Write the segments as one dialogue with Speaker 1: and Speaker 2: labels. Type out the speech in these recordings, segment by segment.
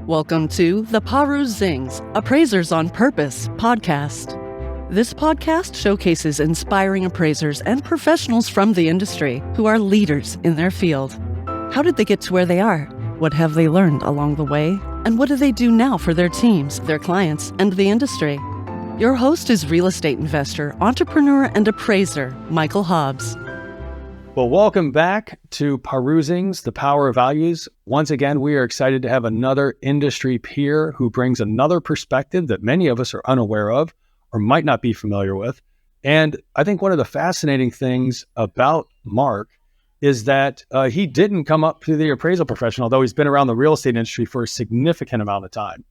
Speaker 1: Welcome to the PahRooZings, Appraisers on Purpose podcast. This podcast showcases inspiring appraisers and professionals from the industry who are leaders in their field. How did they get to where they are? What have they learned along the way? And what do they do now for their teams, their clients, and the industry? Your host is real estate investor, entrepreneur, and appraiser, Michael Hobbs.
Speaker 2: Well, welcome back to PahRooZings, the Power of Values. Once again, we are excited to have another industry peer who brings another perspective that many of us are unaware of or might not be familiar with. And I think one of the fascinating things about Mark is that he didn't come up through the appraisal profession, although he's been around the real estate industry for a significant amount of time.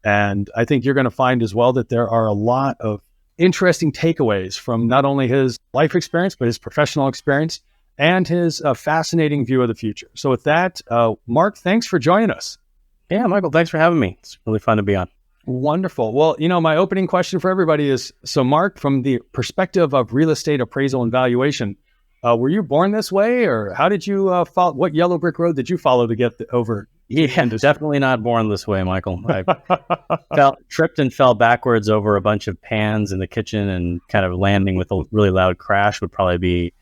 Speaker 2: And I think you're going to find as well that there are a lot of interesting takeaways from not only his life experience, but his professional experience and his fascinating view of the future. So with that, Mark, thanks for joining us.
Speaker 3: Yeah, Michael, thanks for having me. It's really fun to be on.
Speaker 2: Wonderful. Well, my opening question for everybody is, so Mark, from the perspective of real estate appraisal and valuation, were you born this way, or how did you follow? What yellow brick road did you follow to get over?
Speaker 3: Yeah, definitely not born this way, Michael. I tripped and fell backwards over a bunch of pans in the kitchen, and kind of landing with a really loud crash would probably be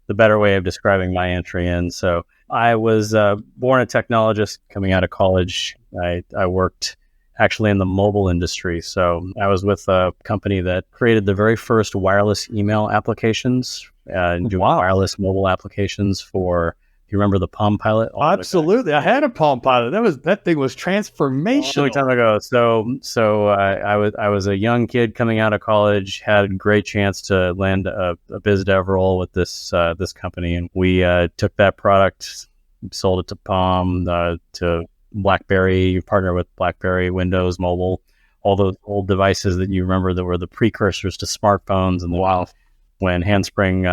Speaker 3: the better way of describing my entry in. So I was born a technologist coming out of college. I worked actually in the mobile industry. So I was with a company that created the very first wireless email applications, wireless mobile applications for, you remember the Palm Pilot?
Speaker 2: Absolutely. I had a Palm Pilot. That thing was transformational.
Speaker 3: A long time ago. So I was a young kid coming out of college, had a great chance to land a biz dev role with this company, and we took that product, sold it to Palm, to BlackBerry, partner with BlackBerry, Windows Mobile, all those old devices that you remember that were the precursors to smartphones. And when Handspring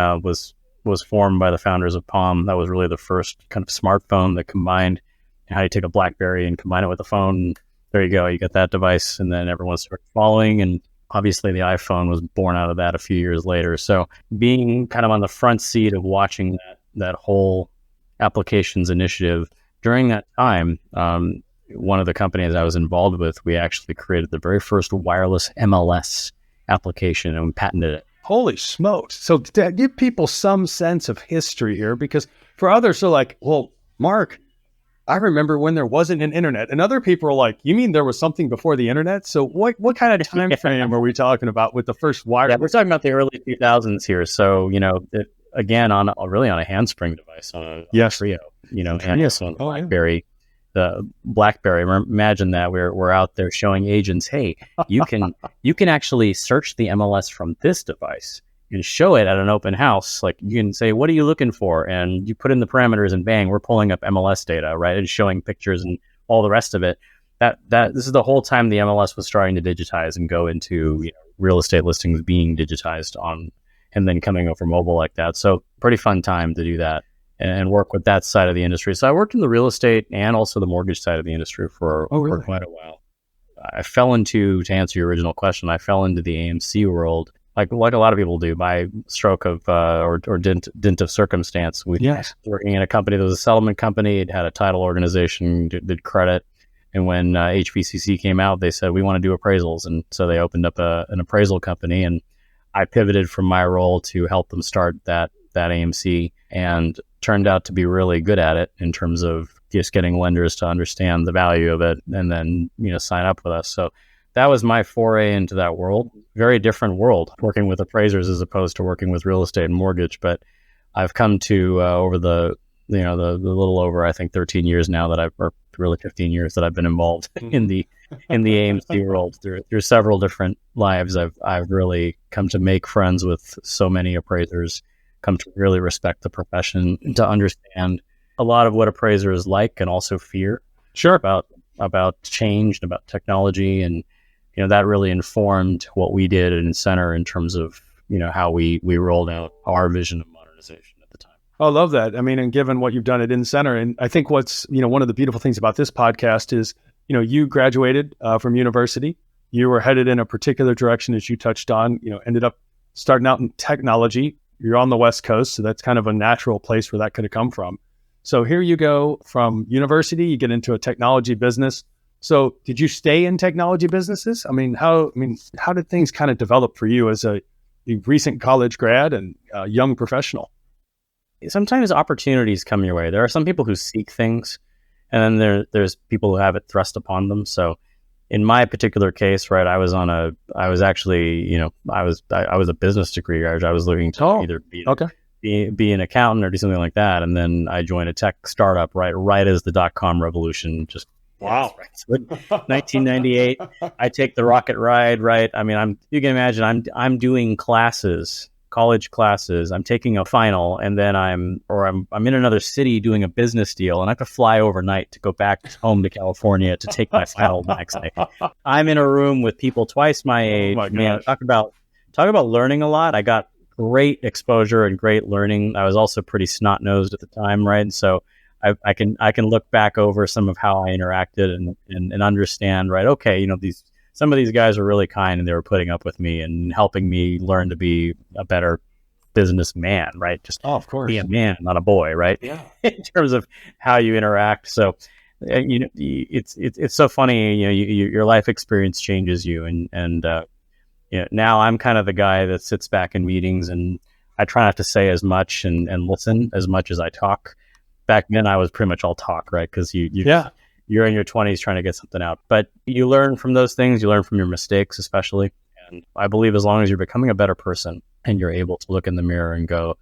Speaker 3: was formed by the founders of Palm, that was really the first kind of smartphone that combined how you take a BlackBerry and combine it with a phone. There you go. You get that device, and then everyone started following. And obviously the iPhone was born out of that a few years later. So being kind of on the front seat of watching that whole applications initiative during that time, one of the companies I was involved with, we actually created the very first wireless MLS application, and we patented it.
Speaker 2: Holy smokes. So to give people some sense of history here, because for others, they're like, well, Mark, I remember when there wasn't an internet. And other people are like, you mean there was something before the internet? So what kind of time frame are we talking about with the first wireless?
Speaker 3: Yeah, we're talking about the early 2000s here. So, again, on a Handspring device, on a Trio, and on BlackBerry. The BlackBerry, imagine that we're out there showing agents, hey, you can actually search the MLS from this device and show it at an open house. Like, you can say, what are you looking for? And you put in the parameters, and bang, we're pulling up MLS data, right? And showing pictures and all the rest of it. This is the whole time the MLS was starting to digitize and go into real estate listings being digitized on, and then coming over mobile like that. So pretty fun time to do that and work with that side of the industry. So I worked in the real estate and also the mortgage side of the industry for quite a while. I fell into, to answer your original question, I fell into the AMC world, like a lot of people do, by stroke of, or dint of circumstance. We were working in a company that was a settlement company. It had a title organization, did credit. And when HVCC came out, they said, we want to do appraisals. And so they opened up an appraisal company, and I pivoted from my role to help them start that AMC, and turned out to be really good at it in terms of just getting lenders to understand the value of it and then, sign up with us. So that was my foray into that world. Very different world, working with appraisers as opposed to working with real estate and mortgage. But I've come to, over the little over, I think 13 years now or really 15 years that I've been involved in the AMC world through several different lives. I've really come to make friends with so many appraisers, come to really respect the profession, to understand a lot of what appraisers like and also fear.
Speaker 2: Sure.
Speaker 3: About change and about technology. And, that really informed what we did in Center in terms of, how we rolled out our vision of modernization at the time.
Speaker 2: I love that. I mean, and given what you've done at InCenter, and I think what's, one of the beautiful things about this podcast is, you graduated from university, you were headed in a particular direction, as you touched on, ended up starting out in technology. You're on the West Coast, so that's kind of a natural place where that could have come from. So here you go from university, you get into a technology business. So did you stay in technology businesses? How did things kind of develop for you as a recent college grad and a young professional?
Speaker 3: Sometimes opportunities come your way. There are some people who seek things, and then there's people who have it thrust upon them. So in my particular case, right, I was a business degree graduate. I was looking to either be an accountant or do something like that. And then I joined a tech startup right as the dot-com revolution just
Speaker 2: wow.
Speaker 3: Right. So 1998, I take the rocket ride, right? I mean, you can imagine I'm doing college classes. I'm taking a final, and then I'm in another city doing a business deal, and I have to fly overnight to go back home to California to take my final the next day. I'm in a room with people twice my age.
Speaker 2: Oh my gosh.
Speaker 3: Talk about learning a lot. I got great exposure and great learning. I was also pretty snot-nosed at the time, right? And so I can look back over some of how I interacted and understand, right? Okay, some of these guys were really kind, and they were putting up with me and helping me learn to be a better businessman, right? Just
Speaker 2: of course,
Speaker 3: be a man, not a boy, right?
Speaker 2: Yeah.
Speaker 3: In terms of how you interact. So, it's so funny. Your life experience changes you, and now I'm kind of the guy that sits back in meetings, and I try not to say as much and listen as much as I talk. Back then, I was pretty much all talk, right? Because you're in your 20s trying to get something out. But you learn from those things. You learn from your mistakes, especially. And I believe as long as you're becoming a better person and you're able to look in the mirror and go,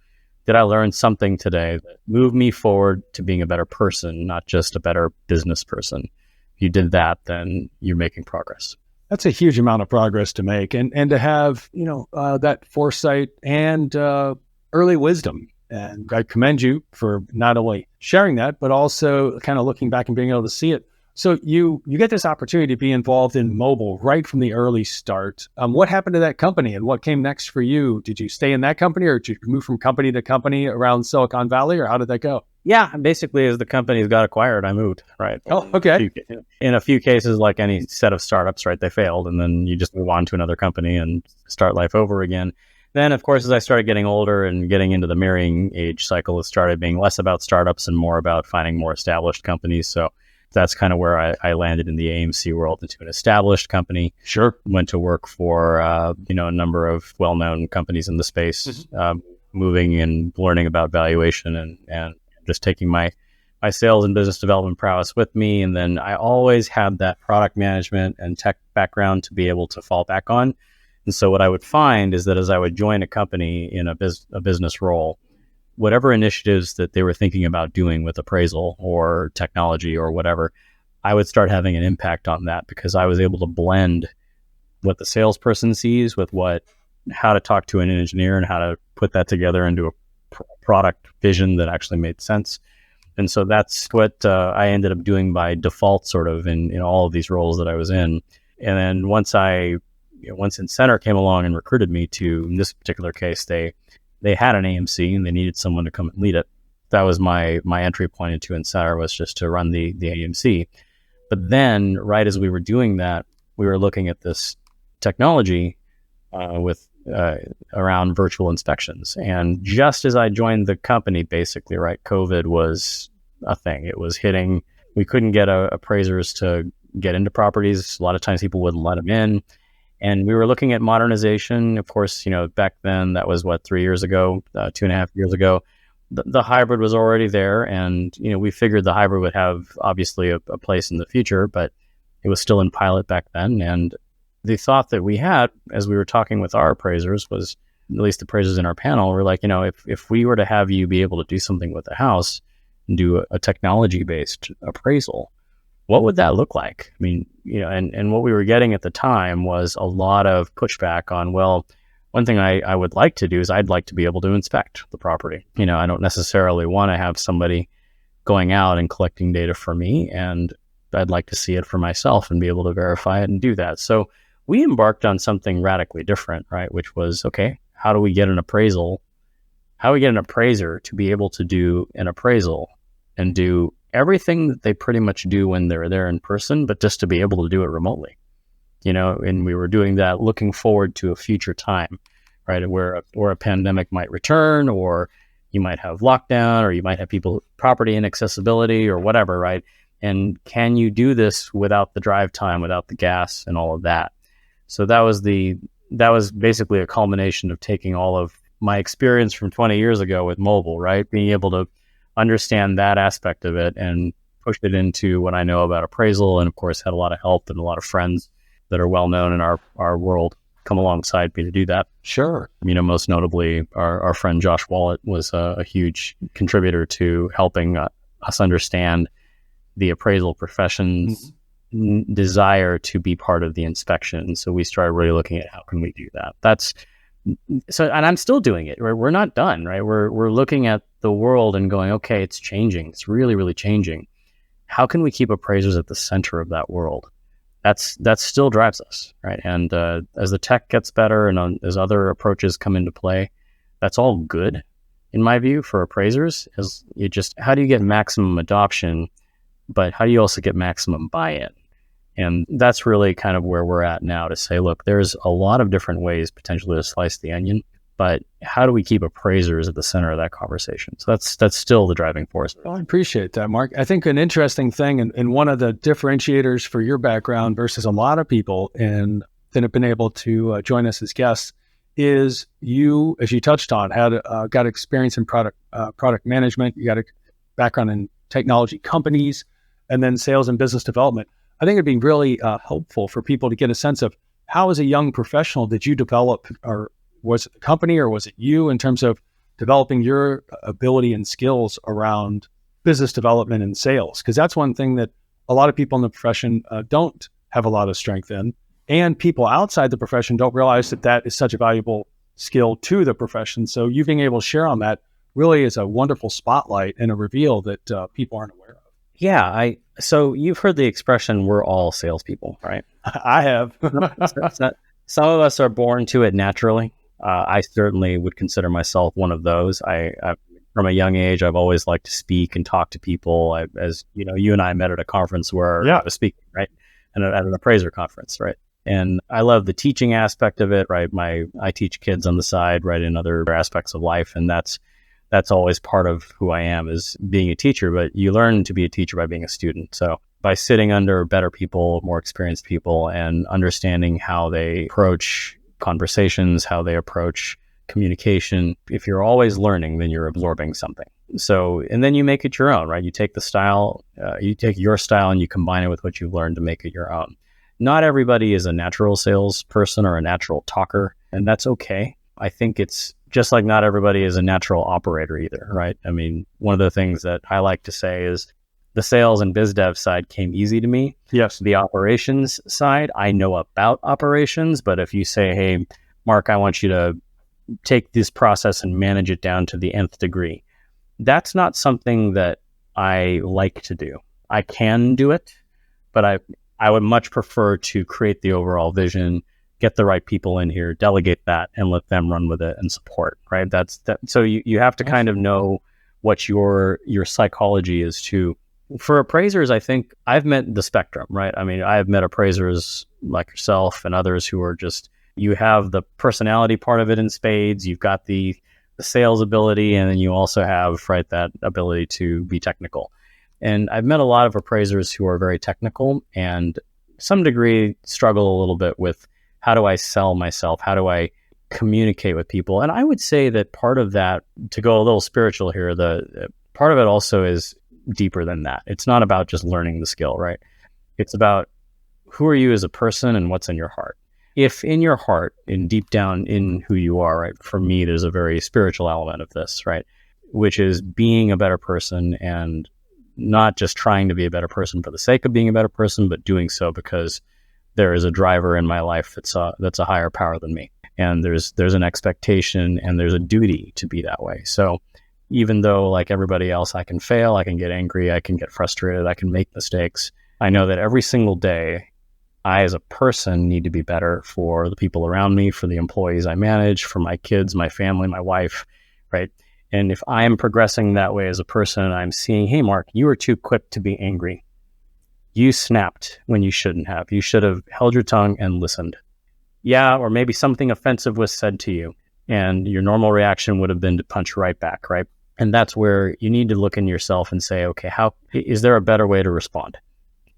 Speaker 3: did I learn something today that moved me forward to being a better person, not just a better business person? If you did that, then you're making progress.
Speaker 2: That's a huge amount of progress to make. And to have, that foresight and early wisdom. And I commend you for not only sharing that, but also kind of looking back and being able to see it. So you get this opportunity to be involved in mobile right from the early start. What happened to that company and what came next for you? Did you stay in that company, or did you move from company to company around Silicon Valley, or how did that go?
Speaker 3: Yeah, basically as the companies got acquired, I moved, right?
Speaker 2: Oh, okay.
Speaker 3: In a few cases, like any set of startups, right, they failed, and then you just move on to another company and start life over again. Then, of course, as I started getting older and getting into the marrying age cycle, it started being less about startups and more about finding more established companies. So that's kind of where I landed in the AMC world, into an established company.
Speaker 2: Sure.
Speaker 3: Went to work for, a number of well-known companies in the space, moving and learning about valuation and just taking my sales and business development prowess with me. And then I always had that product management and tech background to be able to fall back on. And so what I would find is that as I would join a company in a business role, whatever initiatives that they were thinking about doing with appraisal or technology or whatever, I would start having an impact on that, because I was able to blend what the salesperson sees with how to talk to an engineer and how to put that together into a product vision that actually made sense. And so that's what I ended up doing by default, sort of in all of these roles that I was in. And then once Incenter came along and recruited me to, in this particular case, they had an AMC and they needed someone to come and lead it. That was my entry point into Incenter, was just to run the AMC. But then, right as we were doing that, we were looking at this technology with around virtual inspections. And just as I joined the company, basically, right, COVID was a thing. It was hitting. We couldn't get appraisers to get into properties. A lot of times people wouldn't let them in. And we were looking at modernization. Of course, back then, that was 3 years ago, 2.5 years ago. The hybrid was already there. And, we figured the hybrid would have obviously a place in the future, but it was still in pilot back then. And the thought that we had as we were talking with our appraisers was, at least appraisers in our panel, were like, if we were to have you be able to do something with the house and do a technology-based appraisal, what would that look like? I mean, and what we were getting at the time was a lot of pushback on, well, one thing I would like to do is I'd like to be able to inspect the property. I don't necessarily want to have somebody going out and collecting data for me, and I'd like to see it for myself and be able to verify it and do that. So we embarked on something radically different, right? Which was, okay, how do we get an appraisal? How do we get an appraiser to be able to do an appraisal and do everything that they pretty much do when they're there in person, but just to be able to do it remotely, and we were doing that looking forward to a future time, right? Where a pandemic might return, or you might have lockdown, or you might have property inaccessibility or whatever, right? And can you do this without the drive time, without the gas and all of that? So that was basically a culmination of taking all of my experience from 20 years ago with mobile, right? Being able to understand that aspect of it and push it into what I know about appraisal. And of course, had a lot of help and a lot of friends that are well known in our world come alongside me to do that.
Speaker 2: Sure.
Speaker 3: Most notably, our friend Josh Wallet was a huge contributor to helping us understand the appraisal profession's desire to be part of the inspection. So we started really looking at how can we do that. And I'm still doing it. We're not done, right? We're looking at the world and going, okay, it's changing. It's really, really changing. How can we keep appraisers at the center of that world? That still drives us, right? And as the tech gets better and as other approaches come into play, that's all good, in my view, for appraisers. How do you get maximum adoption, but how do you also get maximum buy-in? And that's really kind of where we're at now, to say, look, there's a lot of different ways potentially to slice the onion, but how do we keep appraisers at the center of that conversation? So that's still the driving force.
Speaker 2: Well, I appreciate that, Mark. I think an interesting thing, and one of the differentiators for your background versus a lot of people that have been able to join us as guests, is you, as you touched on, got experience in product management. You got a background in technology companies, and then sales and business development. I think it'd be really helpful for people to get a sense of how, as a young professional, did you develop, or was it the company or was it you, in terms of developing your ability and skills around business development and sales? Because that's one thing that a lot of people in the profession don't have a lot of strength in. And people outside the profession don't realize that is such a valuable skill to the profession. So you being able to share on that really is a wonderful spotlight and a reveal that people aren't aware of.
Speaker 3: Yeah, so you've heard the expression, we're all salespeople, right?
Speaker 2: I have.
Speaker 3: Some of us are born to it naturally. I certainly would consider myself one of those. From a young age, I've always liked to speak and talk to people. As you know, you and I met at a conference where I was speaking, right? And at an appraiser conference, right? And I love the teaching aspect of it, right? I teach kids on the side, right, in other aspects of life, and that's always part of who I am, is being a teacher. But you learn to be a teacher by being a student. So by sitting under better people, more experienced people, and understanding how they approach conversations, how they approach communication, if you're always learning, then you're absorbing something. So, and then you make it your own, right? You take your style and you combine it with what you've learned to make it your own. Not everybody is a natural salesperson or a natural talker, and that's okay. I think it's just like not everybody is a natural operator either, right? I mean, one of the things that I like to say is the sales and biz dev side came easy to me.
Speaker 2: Yes.
Speaker 3: The operations side, I know about operations, but if you say, hey, Mark, I want you to take this process and manage it down to the nth degree, that's not something that I like to do. I can do it, but I would much prefer to create the overall vision, get the right people in here, delegate that, and let them run with it and support, right? So you have to kind of know what your psychology is too. For appraisers, I think I've met the spectrum, right? I mean, I've met appraisers like yourself and others who are just, you have the personality part of it in spades, you've got the sales ability, and then you also have, right, that ability to be technical. And I've met a lot of appraisers who are very technical and to some degree struggle a little bit with, how do I sell myself? How do I communicate with people? And I would say that part of that, to go a little spiritual here, the part of it also is deeper than that. It's not about just learning the skill, right? It's about who are you as a person and what's in your heart. If in your heart, in deep down in who you are, right? For me, there's a very spiritual element of this, right? Which is being a better person, and not just trying to be a better person for the sake of being a better person, but doing so because there is a driver in my life that's a higher power than me. And there's an expectation and there's a duty to be that way. So even though, like everybody else, I can fail, I can get angry, I can get frustrated, I can make mistakes, I know that every single day, I as a person need to be better for the people around me, for the employees I manage, for my kids, my family, my wife, right? And if I am progressing that way as a person, and I'm seeing, hey, Mark, you were too quick to be angry. You snapped when you shouldn't have. You should have held your tongue and listened. Yeah, or maybe something offensive was said to you, and your normal reaction would have been to punch right back, right? And that's where you need to look in yourself and say, okay, how is there a better way to respond?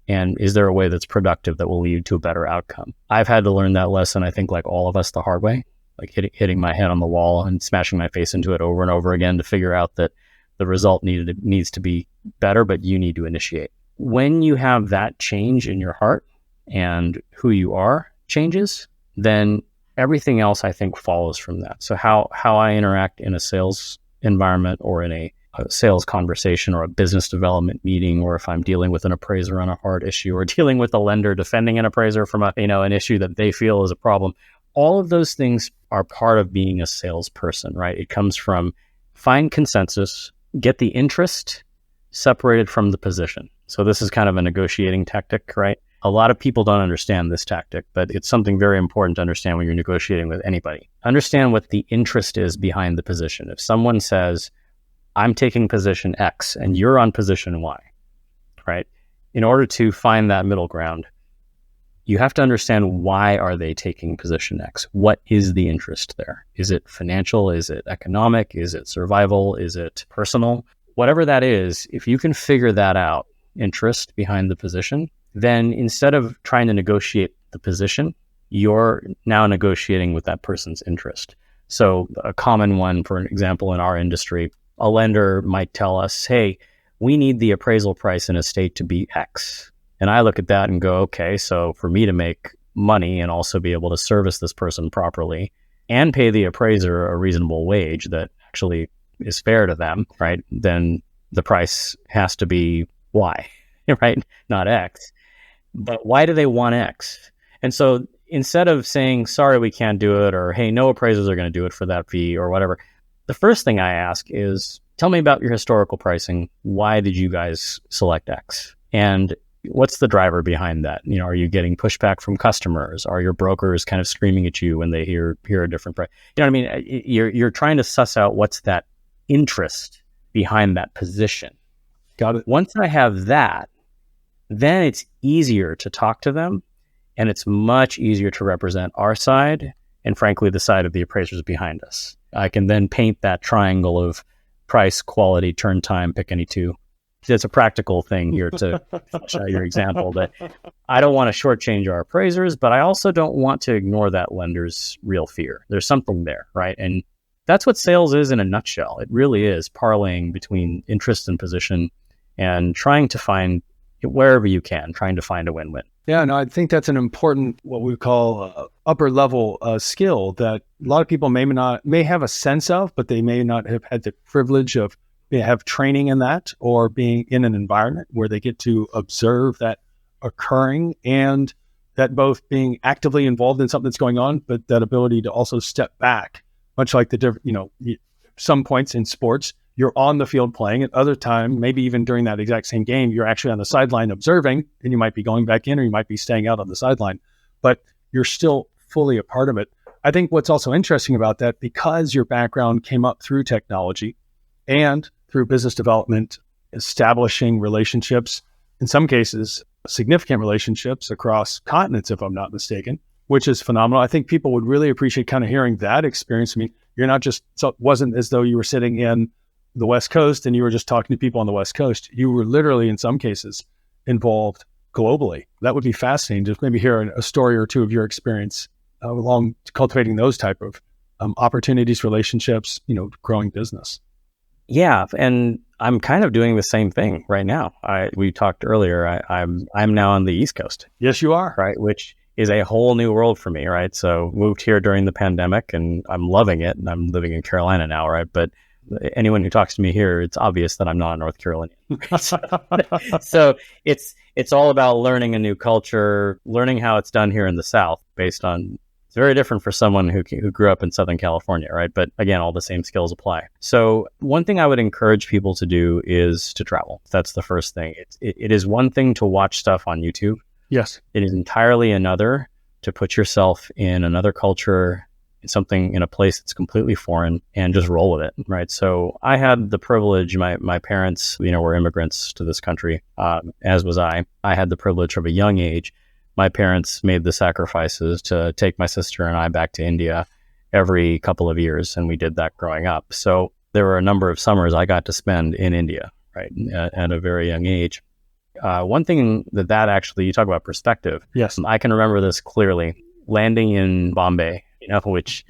Speaker 3: And is there a way that's productive that will lead to a better outcome? I've had to learn that lesson, I think, like all of us, the hard way, like hitting my head on the wall and smashing my face into it over and over again to figure out that the result needs to be better, but you need to initiate. When you have that change in your heart and who you are changes, then everything else, I think, follows from that. So how I interact in a sales environment or in a sales conversation or a business development meeting, or if I'm dealing with an appraiser on a hard issue or dealing with a lender defending an appraiser from an issue that they feel is a problem, all of those things are part of being a salesperson, right? It comes from find consensus, get the interest separated from the position. So this is kind of a negotiating tactic, right? A lot of people don't understand this tactic, but it's something very important to understand when you're negotiating with anybody. Understand what the interest is behind the position. If someone says, I'm taking position X and you're on position Y, right? In order to find that middle ground, you have to understand, why are they taking position X? What is the interest there? Is it financial? Is it economic? Is it survival? Is it personal? Whatever that is, if you can figure that out, interest behind the position, then instead of trying to negotiate the position, you're now negotiating with that person's interest. So a common one, for an example, in our industry, a lender might tell us, hey, we need the appraisal price in a state to be X. And I look at that and go, okay, so for me to make money and also be able to service this person properly and pay the appraiser a reasonable wage that actually is fair to them, right? Then the price has to be Y, right? Not X. But why do they want X? And so instead of saying, sorry, we can't do it, or hey, no appraisers are going to do it for that fee or whatever, the first thing I ask is, tell me about your historical pricing. Why did you guys select X? And what's the driver behind that? Are you getting pushback from customers? Are your brokers kind of screaming at you when they hear a different price? You know what I mean? You're trying to suss out what's that interest behind that position.
Speaker 2: Got it.
Speaker 3: Once I have that, then it's easier to talk to them, and it's much easier to represent our side and, frankly, the side of the appraisers behind us. I can then paint that triangle of price, quality, turn time, pick any two. It's a practical thing here to flesh out your example, that I don't want to shortchange our appraisers, but I also don't want to ignore that lender's real fear. There's something there, right? And that's what sales is in a nutshell. It really is parlaying between interest and position and trying to find, wherever you can, trying to find a win-win.
Speaker 2: Yeah, no, I think that's an important, what we call upper level skill that a lot of people may have a sense of, but they may not have had the privilege of have training in that, or being in an environment where they get to observe that occurring, and that both being actively involved in something that's going on, but that ability to also step back, much like some points in sports, you're on the field playing. At other time, maybe even during that exact same game, you're actually on the sideline observing, and you might be going back in, or you might be staying out on the sideline, but you're still fully a part of it. I think what's also interesting about that, because your background came up through technology and through business development, establishing relationships, in some cases, significant relationships across continents, if I'm not mistaken, which is phenomenal. I think people would really appreciate kind of hearing that experience. I mean, so it wasn't as though you were sitting in the West Coast and you were just talking to people on the West Coast. You were literally, in some cases, involved globally. That would be fascinating, just maybe hear a story or two of your experience along cultivating those type of opportunities, relationships, growing business.
Speaker 3: Yeah, and I'm kind of doing the same thing right now. We talked earlier. I'm now on the East Coast.
Speaker 2: Yes, you are.
Speaker 3: Right, which is a whole new world for me. Right, so moved here during the pandemic, and I'm loving it. And I'm living in Carolina now. Right, but anyone who talks to me here, it's obvious that I'm not a North Carolinian. So it's all about learning a new culture, learning how it's done here in the South, based on. It's very different for someone who grew up in Southern California, right? But again, all the same skills apply. So one thing I would encourage people to do is to travel. That's the first thing. It is one thing to watch stuff on YouTube.
Speaker 2: Yes.
Speaker 3: It is entirely another to put yourself in another culture, in a place that's completely foreign, and just roll with it, right? So I had the privilege, my parents, were immigrants to this country, as was I. I had the privilege from a young age. My parents made the sacrifices to take my sister and I back to India every couple of years, and we did that growing up. So there were a number of summers I got to spend in India, right, at a very young age. One thing that actually, you talk about perspective.
Speaker 2: Yes.
Speaker 3: I can remember this clearly, landing in Bombay, which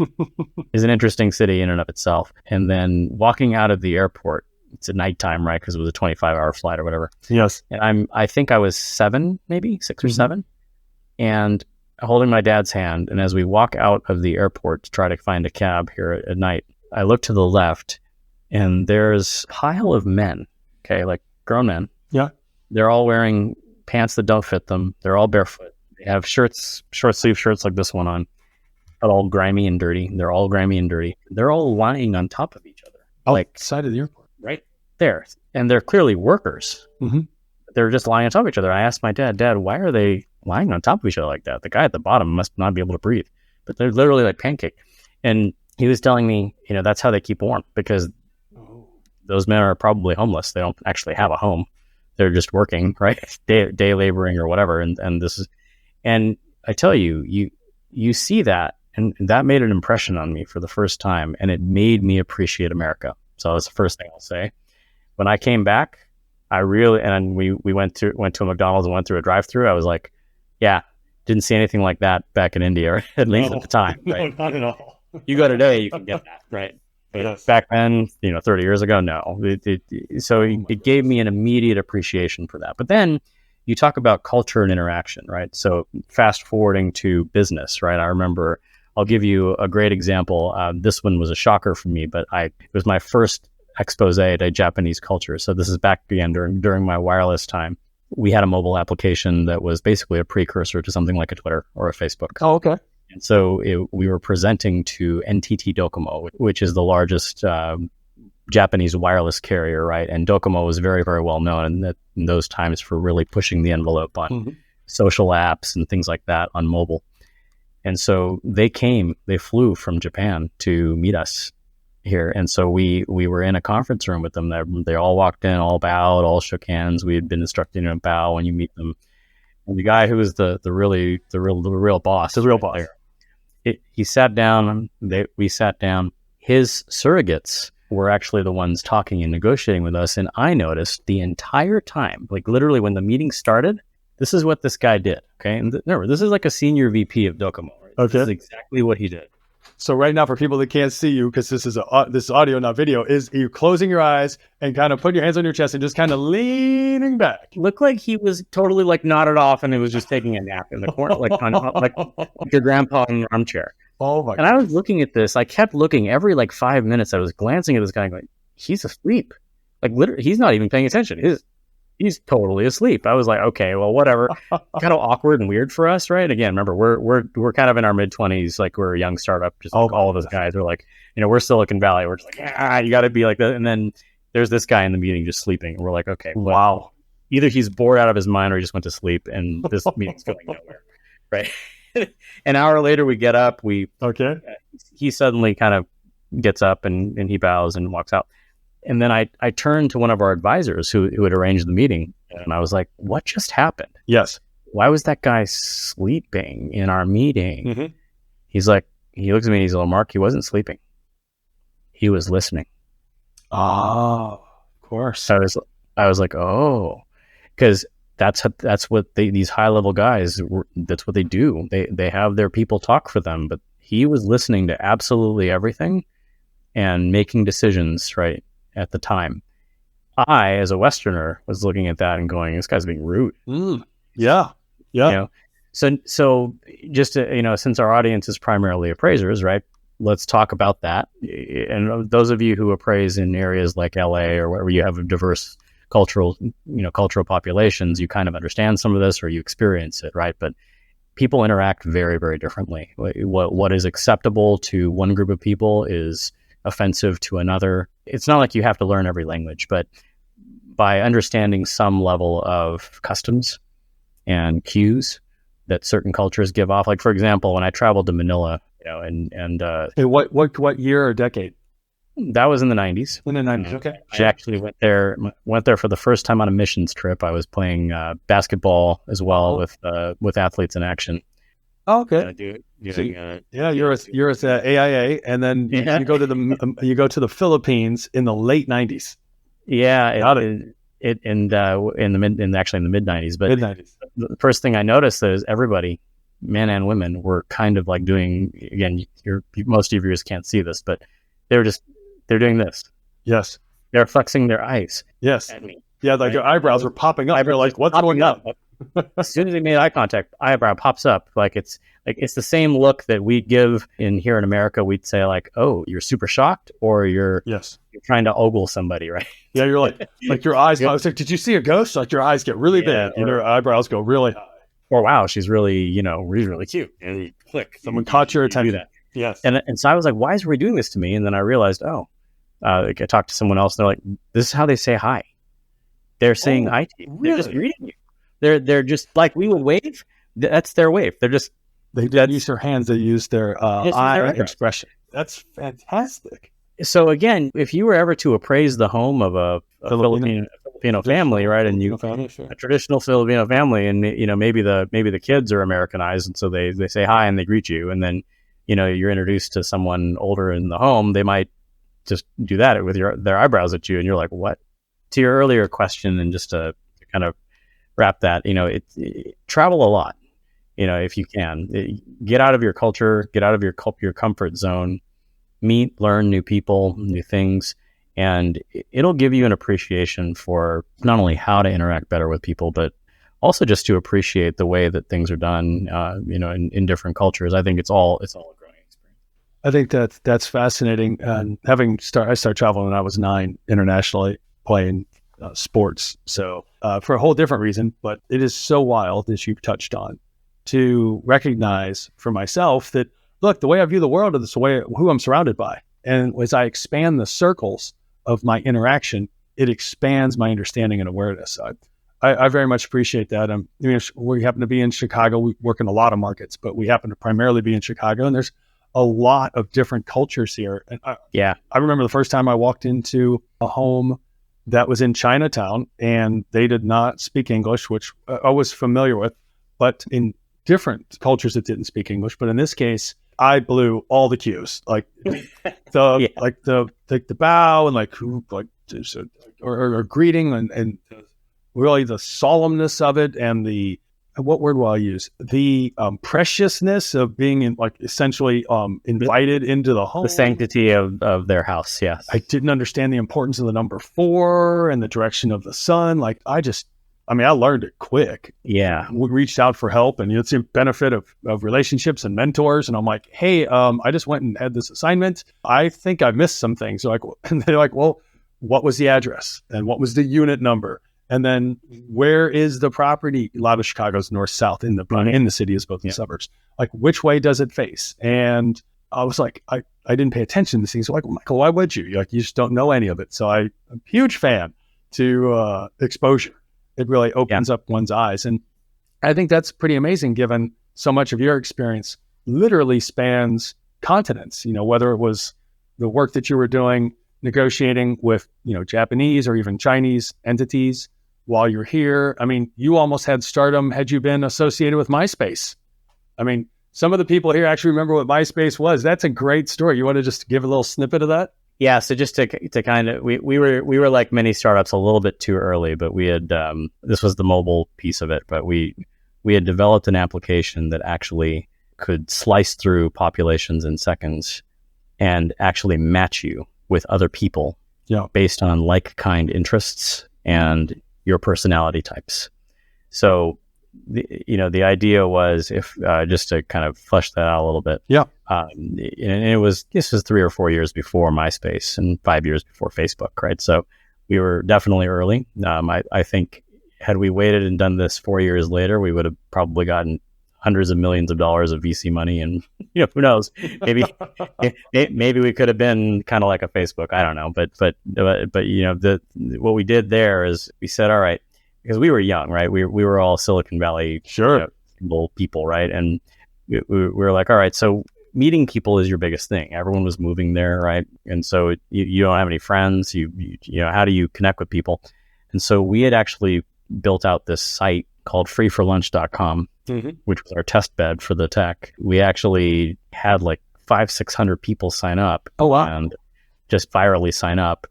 Speaker 3: is an interesting city in and of itself. And then walking out of the airport, it's at nighttime, right? Because it was a 25-hour flight or whatever.
Speaker 2: Yes.
Speaker 3: And I think I was 7, maybe 6 or 7, and holding my dad's hand. And as we walk out of the airport to try to find a cab here at night, I look to the left, and there's a pile of men, okay, like grown men.
Speaker 2: Yeah.
Speaker 3: They're all wearing pants that don't fit them. They're all barefoot. They have shirts, short sleeve shirts like this one on, but all grimy and dirty. They're all grimy and dirty. They're all lying on top of each other.
Speaker 2: Outside of the airport.
Speaker 3: Right there. And they're clearly workers.
Speaker 2: Mm-hmm.
Speaker 3: They're just lying on top of each other. I asked my Dad, why are they lying on top of each other like that? The guy at the bottom must not be able to breathe. But they're literally like pancake. And he was telling me, that's how they keep warm, because those men are probably homeless. They don't actually have a home. They're just working, right? Day laboring or whatever. And I tell you, you see that, and that made an impression on me for the first time, and it made me appreciate America. So that's the first thing I'll say. When I came back, we went to a McDonald's and went through a drive-through. I was like, yeah, didn't see anything like that back in India, or at least at the time. Right?
Speaker 2: No, not at all.
Speaker 3: You go today, you can get that, right? Yes. Back then, 30 years ago, no. It gave me an immediate appreciation for that. But then you talk about culture and interaction, right? So fast forwarding to business, right? I remember, I'll give you a great example. This one was a shocker for me, but it was my first expose to Japanese culture. So this is back again during my wireless time. We had a mobile application that was basically a precursor to something like a Twitter or a Facebook.
Speaker 2: Oh, okay.
Speaker 3: And so we were presenting to NTT Docomo, which is the largest Japanese wireless carrier, right? And Docomo was very, very well known in those times for really pushing the envelope on social apps and things like that on mobile. And so they flew from Japan to meet us here. And so we were in a conference room with them. They all walked in, all bowed, all shook hands. We had been instructed to bow when you meet them. And the guy who was the real boss, he sat down. We sat down. His surrogates were actually the ones talking and negotiating with us. And I noticed the entire time, like literally when the meeting started, this is what this guy did. Okay. And remember, this is like a senior VP of Docomo. Right?
Speaker 2: Okay.
Speaker 3: This is exactly what he did.
Speaker 2: So right now, for people that can't see you, because this is audio, not video, is you closing your eyes and kind of putting your hands on your chest and just kind of leaning back.
Speaker 3: Looked like he was totally like nodded off and it was just taking a nap in the corner, like your grandpa in your armchair.
Speaker 2: Oh my!
Speaker 3: And I was looking at this. I kept looking every 5 minutes. I was glancing at this guy, going, "He's asleep. Like literally, he's not even paying attention. He's totally asleep." I was like, "Okay, well, whatever." Kind of awkward and weird for us, right? Again, remember, we're kind of in our mid-20s, like we're a young startup. Just all of us guys are like, we're Silicon Valley. We're just like, you got to be like that. And then there's this guy in the meeting just sleeping, and we're like, okay, wow. Either he's bored out of his mind or he just went to sleep, and this meeting's going nowhere, right? An hour later, we get up. He suddenly kind of gets up and he bows and walks out. And then I turned to one of our advisors who had arranged the meeting, and I was like, what just happened?
Speaker 2: Yes.
Speaker 3: Why was that guy sleeping in our meeting? Mm-hmm. He looks at me and he's like, Mark, he wasn't sleeping. He was listening.
Speaker 2: Oh, of course.
Speaker 3: I was like, oh, because that's what these high level guys, that's what they do. They have their people talk for them, but he was listening to absolutely everything and making decisions, right, at the time. I, as a Westerner, was looking at that and going, this guy's being rude.
Speaker 2: Yeah.
Speaker 3: So just to, since our audience is primarily appraisers, right, let's talk about that. And those of you who appraise in areas like LA or where you have a diverse cultural populations, you kind of understand some of this or you experience it, right? But people interact very, very differently. What is acceptable to one group of people is offensive to another. It's not like you have to learn every language, but by understanding some level of customs and cues that certain cultures give off. Like, for example, when I traveled to Manila,
Speaker 2: what year or decade?
Speaker 3: That was in the 90s.
Speaker 2: In the 90s, okay.
Speaker 3: I actually went there for the first time on a missions trip. I was playing basketball as well with athletes in action.
Speaker 2: Oh, okay. You're at AIA, and then you go to the Philippines in the late 90s.
Speaker 3: Yeah, got it. In the mid 90s. But
Speaker 2: mid-90s.
Speaker 3: The first thing I noticed is everybody, men and women, were kind of like doing, again, most of your viewers can't see this, but they're doing this.
Speaker 2: Yes.
Speaker 3: They're flexing their eyes.
Speaker 2: Yes.
Speaker 3: At me.
Speaker 2: Yeah, like your eyebrows were popping up. You're like, what's going on?
Speaker 3: As soon as they made eye contact, eyebrow pops up. It's the same look that we give here in America. We'd say like, oh, you're super shocked, or you're trying to ogle somebody, right?
Speaker 2: Yeah, you're like your eyes. I was like, did you see a ghost? Like your eyes get really big and your eyebrows go really high.
Speaker 3: Or wow, she's really, really cute. And you click.
Speaker 2: Someone caught your attention. Yes.
Speaker 3: And so I was like, why is everybody doing this to me? And then I realized, I talked to someone else, and they're like, this is how they say hi. They're saying hi to you. Really? They're just greeting you. They're just like we would wave. That's their wave. They
Speaker 2: don't use their hands. They use their eye expression. That's fantastic.
Speaker 3: So again, if you were ever to appraise the home of a Filipino family, right, and a traditional Filipino family, and maybe the kids are Americanized, and so they say hi and they greet you, and then you're introduced to someone older in the home, they might just do that with their eyebrows at you, and you're like, what? To your earlier question, and just to kind of wrap that, travel a lot, if you can, get out of your culture, get out of your comfort zone, meet, learn new people, new things, and it'll give you an appreciation for not only how to interact better with people, but also just to appreciate the way that things are done, in different cultures. I think it's all a growing experience.
Speaker 2: I think that's fascinating. And I started traveling when I was 9 internationally, playing sports. So for a whole different reason, but it is so wild, as you've touched on, to recognize for myself that, look, the way I view the world is the way who I'm surrounded by. And as I expand the circles of my interaction, it expands my understanding and awareness. I very much appreciate that. We happen to be in Chicago. We work in a lot of markets, but we happen to primarily be in Chicago, and there's a lot of different cultures here. And I remember the first time I walked into a home that was in Chinatown, and they did not speak English, which I was familiar with, but in different cultures that didn't speak English. But in this case, I blew all the cues, like the bow and or greeting and really the solemnness of it, and the, what word will I use? The preciousness of being essentially invited into the home.
Speaker 3: The sanctity of their house, yes.
Speaker 2: I didn't understand the importance of the number 4 and the direction of the sun. I learned it quick.
Speaker 3: Yeah.
Speaker 2: We reached out for help, and it's the benefit of relationships and mentors. And I'm like, hey, I just went and had this assignment. I think I missed some things. And they're like, well, what was the address? And what was the unit number? And then where is the property? A lot of Chicago's north-south in the city as both the suburbs. Like, which way does it face? And I was like, I didn't pay attention to these things. Like, Michael, why would you? You just don't know any of it. So I'm a huge fan to exposure. It really opens up one's eyes. And I think that's pretty amazing, given so much of your experience literally spans continents, whether it was the work that you were doing, negotiating with, Japanese or even Chinese entities while you're here. You almost had stardom had you been associated with MySpace. Some of the people here actually remember what MySpace was. That's a great story. You want to just give a little snippet of that?
Speaker 3: Yeah, so just to kind of, we were like many startups, a little bit too early, but we had, this was the mobile piece of it, but we had developed an application that actually could slice through populations in seconds and actually match you with other people based on like-kind interests and your personality types. So, the idea was, if just to kind of flesh that out a little bit.
Speaker 2: Yeah.
Speaker 3: And this was 3 or 4 years before MySpace and 5 years before Facebook, right? So we were definitely early. I think had we waited and done this 4 years later, we would have probably gotten hundreds of millions of dollars of VC money, and who knows? Maybe we could have been kind of like a Facebook. I don't know, but what we did there is we said, all right, because we were young, right? We were all Silicon Valley people, right? And we were like, all right, so meeting people is your biggest thing. Everyone was moving there, right? And so you don't have any friends. You how do you connect with people? And so we had actually built out this site called freeforlunch.com, which was our test bed for the tech. We actually had like 500-600 people sign up.
Speaker 2: Oh, wow.
Speaker 3: And just virally sign up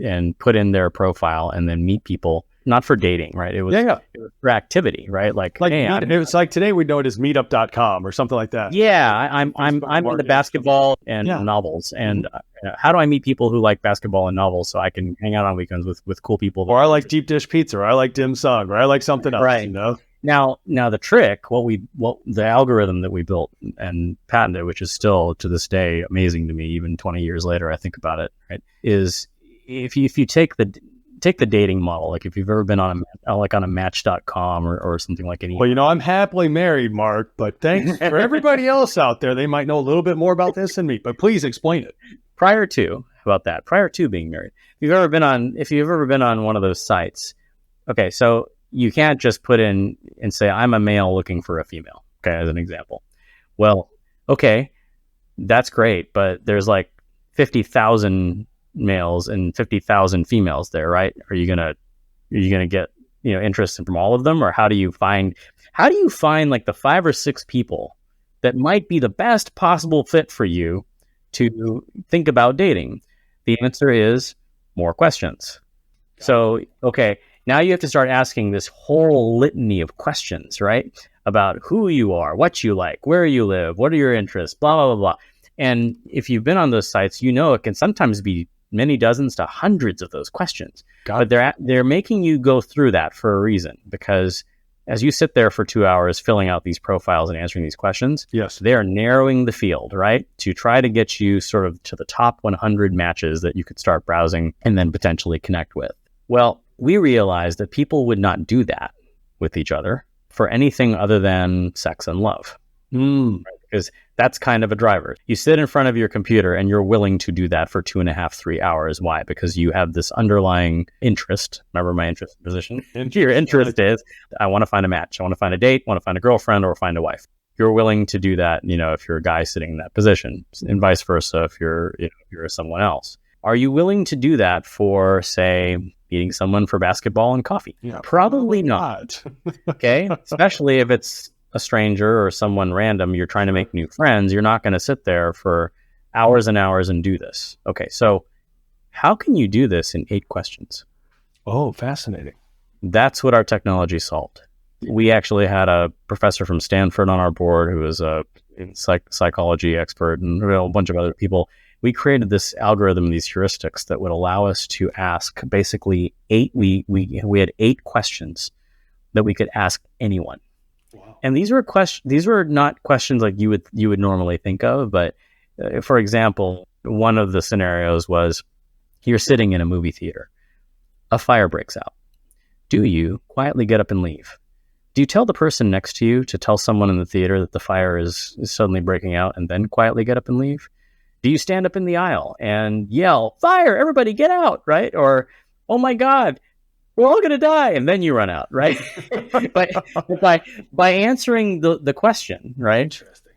Speaker 3: and put in their profile and then meet people, not for dating, right? It was, it was for activity, right? Like hey,
Speaker 2: it was like today we know it as meetup.com or something like that.
Speaker 3: Yeah, I'm into basketball and novels, and how do I meet people who like basketball and novels so I can hang out on weekends with cool people?
Speaker 2: Or I like deep dish pizza, or I like dim sum, or I like something else,
Speaker 3: right?
Speaker 2: You know.
Speaker 3: Now the trick, the algorithm that we built and patented, which is still to this day amazing to me, even 20 years later, I think about it, right? Is if you take the dating model, like if you've ever been on a match.com or something like any.
Speaker 2: Well, I'm happily married, Mark, but thanks for everybody else out there. They might know a little bit more about this than me, but please explain it.
Speaker 3: Prior to being married, if you've ever been on one of those sites, okay, so you can't just put in and say, I'm a male looking for a female, okay, as an example. Well, okay, that's great, but there's like 50,000 males and 50,000 females there, right? Are you gonna get interest from all of them, or how do you find like the 5 or 6 people that might be the best possible fit for you to think about dating? The answer is more questions. So okay, now you have to start asking this whole litany of questions, right? About who you are, what you like, where you live, what are your interests, blah blah blah blah. And if you've been on those sites, it can sometimes be many dozens to hundreds of those questions. But they're making you go through that for a reason, because as you sit there for 2 hours filling out these profiles and answering these questions, they're narrowing the field, right? To try to get you sort of to the top 100 matches that you could start browsing and then potentially connect with. Well, we realized that people would not do that with each other for anything other than sex and love. Right? Because that's kind of a driver. You sit in front of your computer and you're willing to do that for 2.5-3 hours. Why? Because you have this underlying interest. Remember my interest position? Your interest is, I want to find a match. I want to find a date, want to find a girlfriend, or find a wife. You're willing to do that, if you're a guy sitting in that position, and vice versa if you're someone else. Are you willing to do that for, say, meeting someone for basketball and coffee? Probably not. Okay? Especially if it's a stranger or someone random, you're trying to make new friends. You're not going to sit there for hours and hours and do this. Okay, so how can you do this in 8 questions?
Speaker 2: Oh, fascinating.
Speaker 3: That's what our technology solved. We actually had a professor from Stanford on our board who was a psychology expert, and a bunch of other people. We created this algorithm, these heuristics that would allow us to ask basically 8. We had 8 questions that we could ask anyone. Wow. And these were not questions like you would normally think of, but for example, one of the scenarios was you're sitting in a movie theater. A fire breaks out. Do you quietly get up and leave? Do you tell the person next to you to tell someone in the theater that the fire is suddenly breaking out and then quietly get up and leave? Do you stand up in the aisle and yell, fire, everybody get out, right? Or, oh my God, we're all going to die, and then you run out, right? But by answering the question, right? Interesting.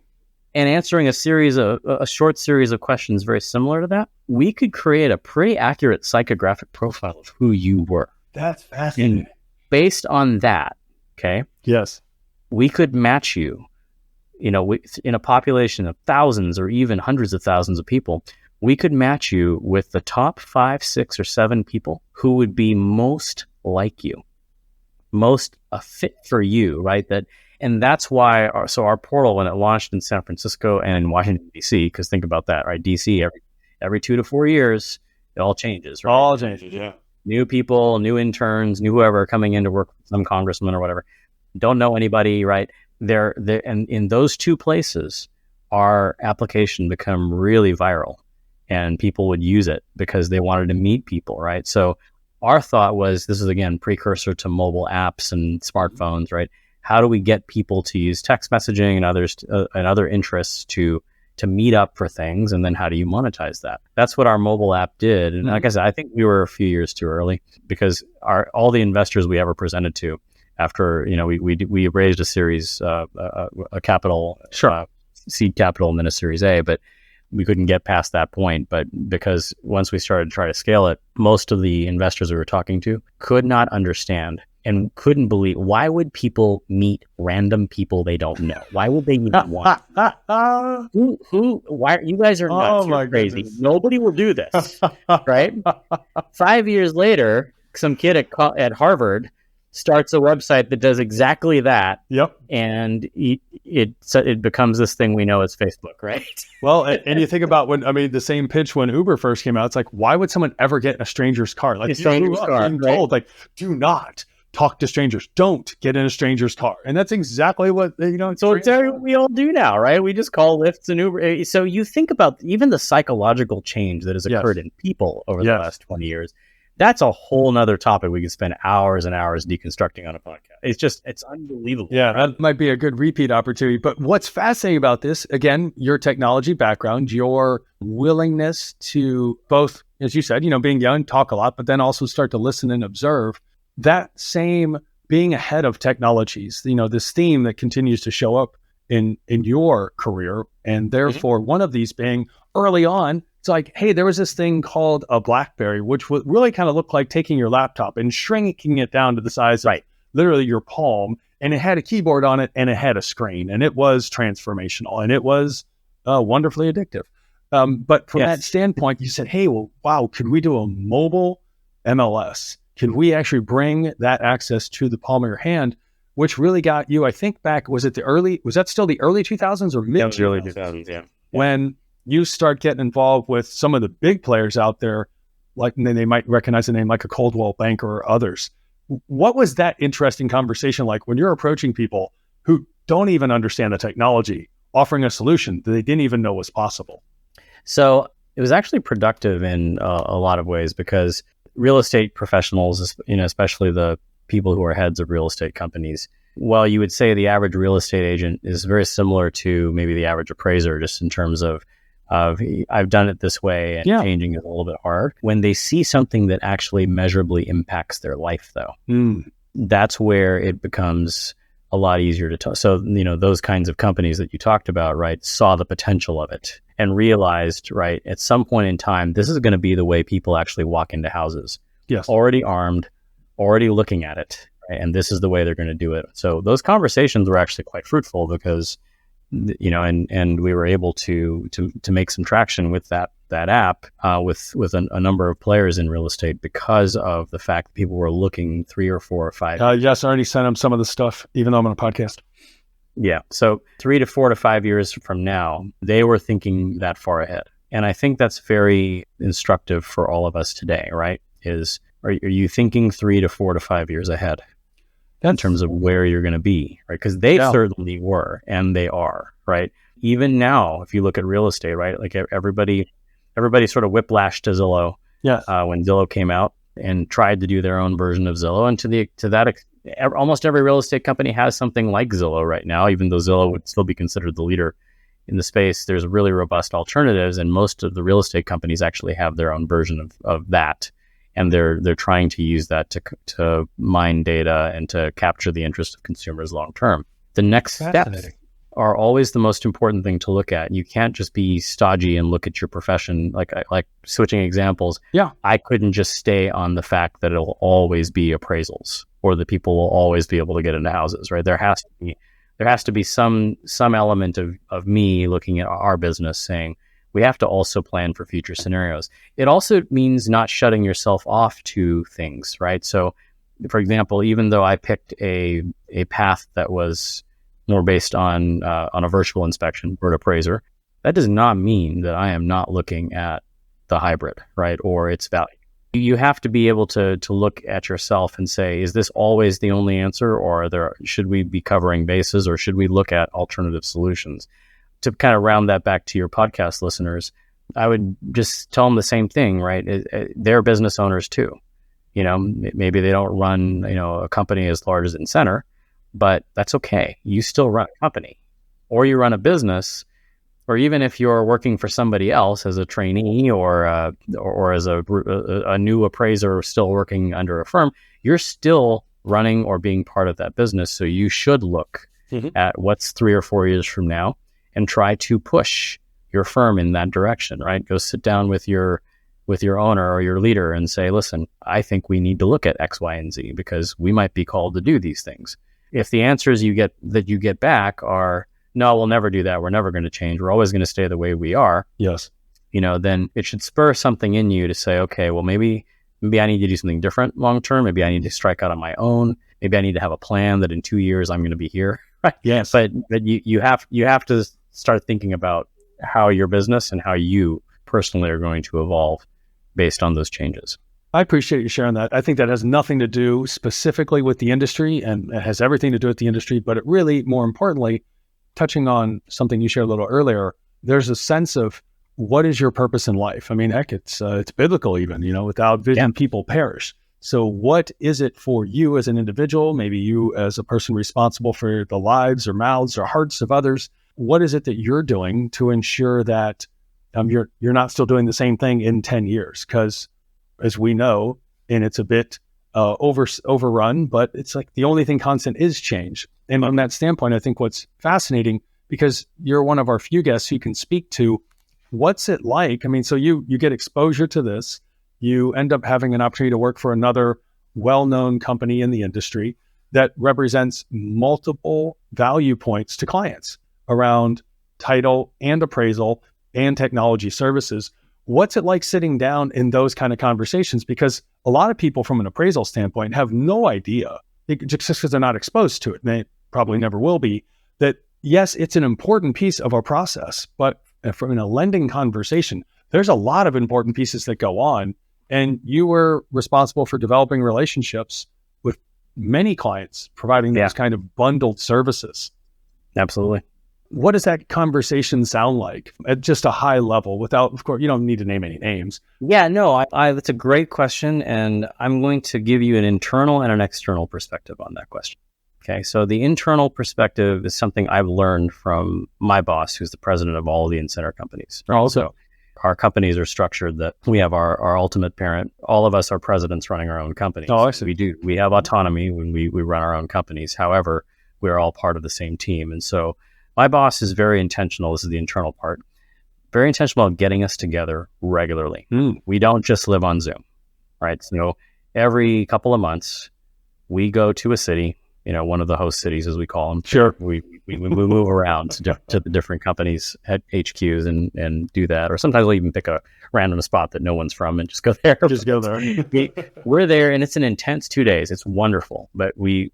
Speaker 3: And answering a short series of questions very similar to that, we could create a pretty accurate psychographic profile of who you were.
Speaker 2: That's fascinating.
Speaker 3: And based on that, okay?
Speaker 2: Yes.
Speaker 3: We could match you, in a population of thousands or even hundreds of thousands of people. We could match you with the top 5, 6, or 7 people who would be most like you, most a fit for you, right? And that's why our portal, when it launched in San Francisco and in Washington, D.C., because think about that, right? D.C., every 2 to 4 years, it all changes, right?
Speaker 2: All changes, yeah.
Speaker 3: New people, new interns, new whoever coming in to work with some congressman or whatever. Don't know anybody, right? And in those 2 places, our application become really viral, and people would use it because they wanted to meet people, right? So our thought was, this is again precursor to mobile apps and smartphones, right? How do we get people to use text messaging and others and other interests to meet up for things, and then how do you monetize that? That's what our mobile app did. And like I said, I think we were a few years too early, because all the investors we ever presented to after we raised a series a capital seed capital and then a Series A, but we couldn't get past that point. But because once we started to try to scale it, most of the investors we were talking to could not understand and couldn't believe, why would people meet random people they don't know? Why would they even want? Why? You guys are nuts. You're crazy. Goodness. Nobody will do this, right? 5 years later, some kid at Harvard starts a website that does exactly that.
Speaker 2: Yep.
Speaker 3: And it becomes this thing we know as Facebook, right?
Speaker 2: Well, and you think about the same pitch when Uber first came out. It's like, why would someone ever get in a stranger's car? Like, being told, like, do not talk to strangers. Don't get in a stranger's car. And that's exactly what,
Speaker 3: So it's what we all do now, right? We just call Lyfts and Uber. So you think about even the psychological change that has occurred in people over the last 20 years. That's a whole nother topic we could spend hours and hours deconstructing on a podcast. It's unbelievable.
Speaker 2: Yeah, that might be a good repeat opportunity. But what's fascinating about this, again, your technology background, your willingness to both, as you said, being young, talk a lot, but then also start to listen and observe. That same being ahead of technologies, this theme that continues to show up in your career, and therefore one of these being early on, it's like, hey, there was this thing called a BlackBerry, which would really kind of look like taking your laptop and shrinking it down to the size of literally your palm, and it had a keyboard on it and it had a screen, and it was transformational and it was wonderfully addictive. But from that standpoint, you said, hey, well, wow, could we do a mobile MLS? Can we actually bring that access to the palm of your hand, which really got you, I think back, was that still the early 2000s or mid?
Speaker 3: That was early 2000s, yeah.
Speaker 2: When you start getting involved with some of the big players out there, like they might recognize the name like a Coldwell Banker or others. What was that interesting conversation like when you're approaching people who don't even understand the technology, offering a solution that they didn't even know was possible?
Speaker 3: So it was actually productive in a lot of ways, because real estate professionals, especially the people who are heads of real estate companies, while you would say the average real estate agent is very similar to maybe the average appraiser, just in terms of I've done it this way, and changing is a little bit hard. When they see something that actually measurably impacts their life, though, that's where it becomes a lot easier to talk. So, those kinds of companies that you talked about, right, saw the potential of it and realized, right, at some point in time, this is going to be the way people actually walk into houses.
Speaker 2: Yes.
Speaker 3: Already armed, already looking at it, right? And this is the way they're going to do it. So those conversations were actually quite fruitful, because and we were able to make some traction with that app with a number of players in real estate, because of the fact that people were looking 3 or 4 or 5.
Speaker 2: Yes, I already sent them some of the stuff, even though I'm on a podcast.
Speaker 3: Yeah. So 3 to 4 to 5 years from now, they were thinking that far ahead. And I think that's very instructive for all of us today, right? Are you thinking 3 to 4 to 5 years ahead? In terms of where you're going to be, right? Because they certainly were, and they are, right? Even now, if you look at real estate, right? Like everybody sort of whiplashed to Zillow when Zillow came out and tried to do their own version of Zillow. And to that, almost every real estate company has something like Zillow right now, even though Zillow would still be considered the leader in the space. There's really robust alternatives, and most of the real estate companies actually have their own version of that. And they're trying to use that to mine data and to capture the interest of consumers long term. The next steps are always the most important thing to look at. You can't just be stodgy and look at your profession like switching examples.
Speaker 2: Yeah,
Speaker 3: I couldn't just stay on the fact that it'll always be appraisals, or that people will always be able to get into houses. Right? There has to be some element of me looking at our business saying, we have to also plan for future scenarios. It also means not shutting yourself off to things, right? So, for example, even though I picked a path that was more based on a virtual inspection for an appraiser, that does not mean that I am not looking at the hybrid, right, or its value. You have to be able to look at yourself and say, is this always the only answer, or should we be covering bases, or should we look at alternative solutions? To kind of round that back to your podcast listeners, I would just tell them the same thing, right? They're business owners too. Maybe they don't run, a company as large as Incenter, but that's okay. You still run a company, or you run a business, or even if you're working for somebody else as a trainee or as a new appraiser still working under a firm, you're still running or being part of that business. So you should look at what's 3 or 4 years from now and try to push your firm in that direction, right? Go sit down with your with your owner or your leader and say, listen, I think we need to look at X, Y, and Z because we might be called to do these things. If the answers you get back are, no, we'll never do that. We're never going to change. We're always going to stay the way we are.
Speaker 2: Yes.
Speaker 3: Then it should spur something in you to say, okay, well, maybe I need to do something different long-term. Maybe I need to strike out on my own. Maybe I need to have a plan that in 2 years I'm going to be here. Right?
Speaker 2: Yes.
Speaker 3: But you have to start thinking about how your business and how you personally are going to evolve based on those changes.
Speaker 2: I appreciate you sharing that. I think that has nothing to do specifically with the industry, and it has everything to do with the industry, but it really, more importantly, touching on something you shared a little earlier, there's a sense of what is your purpose in life? I mean, heck, it's biblical even, without vision, people perish. So what is it for you as an individual, maybe you as a person responsible for the lives or mouths or hearts of others? What is it that you're doing to ensure that you're not still doing the same thing in 10 years? Because as we know, and it's a bit overrun, but it's like the only thing constant is change. And from that standpoint, I think what's fascinating, because you're one of our few guests who can speak to what's it like. I mean, so you get exposure to this, you end up having an opportunity to work for another well-known company in the industry that represents multiple value points to clients around title and appraisal and technology services. What's it like sitting down in those kind of conversations? Because a lot of people from an appraisal standpoint have no idea, just because they're not exposed to it, and they probably never will be, that yes, it's an important piece of our process, but from a lending conversation, there's a lot of important pieces that go on. And you were responsible for developing relationships with many clients, providing those kind of bundled services.
Speaker 3: Absolutely.
Speaker 2: What does that conversation sound like at just a high level without, of course, you don't need to name any names.
Speaker 3: Yeah, no, that's a great question. And I'm going to give you an internal and an external perspective on that question. Okay, so the internal perspective is something I've learned from my boss, who's the president of all of the in-center companies.
Speaker 2: Also,
Speaker 3: our companies are structured that we have our ultimate parent. All of us are presidents running our own companies.
Speaker 2: Oh, I see.
Speaker 3: We do. We have autonomy when we run our own companies. However, we are all part of the same team. And so my boss is very intentional. This is the internal part. Very intentional about getting us together regularly. We don't just live on Zoom, right? So every couple of months, we go to a city, one of the host cities, as we call them.
Speaker 2: Sure.
Speaker 3: We move around to the different companies at HQs and do that. Or sometimes we'll even pick a random spot that no one's from and just go there.
Speaker 2: Just go there.
Speaker 3: We're there, and it's an intense 2 days. It's wonderful. But we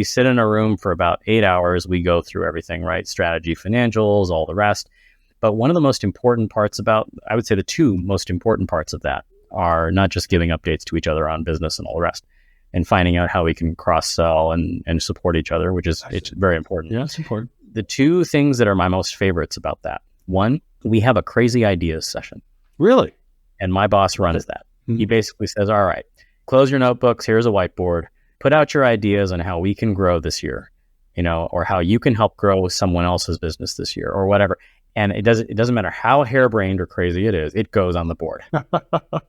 Speaker 3: sit in a room for about 8 hours. We go through everything, right? Strategy, financials, all the rest. But one of the most important parts I would say the two most important parts of that are not just giving updates to each other on business and all the rest, and finding out how we can cross-sell and support each other, which is it's very important.
Speaker 2: Yeah, it's important.
Speaker 3: The two things that are my most favorites about that, one, we have a crazy ideas session.
Speaker 2: Really?
Speaker 3: And my boss runs that. He basically says, all right, close your notebooks, here's a whiteboard, put out your ideas on how we can grow this year, or how you can help grow someone else's business this year or whatever. And it doesn't matter how harebrained or crazy it is, it goes on the board.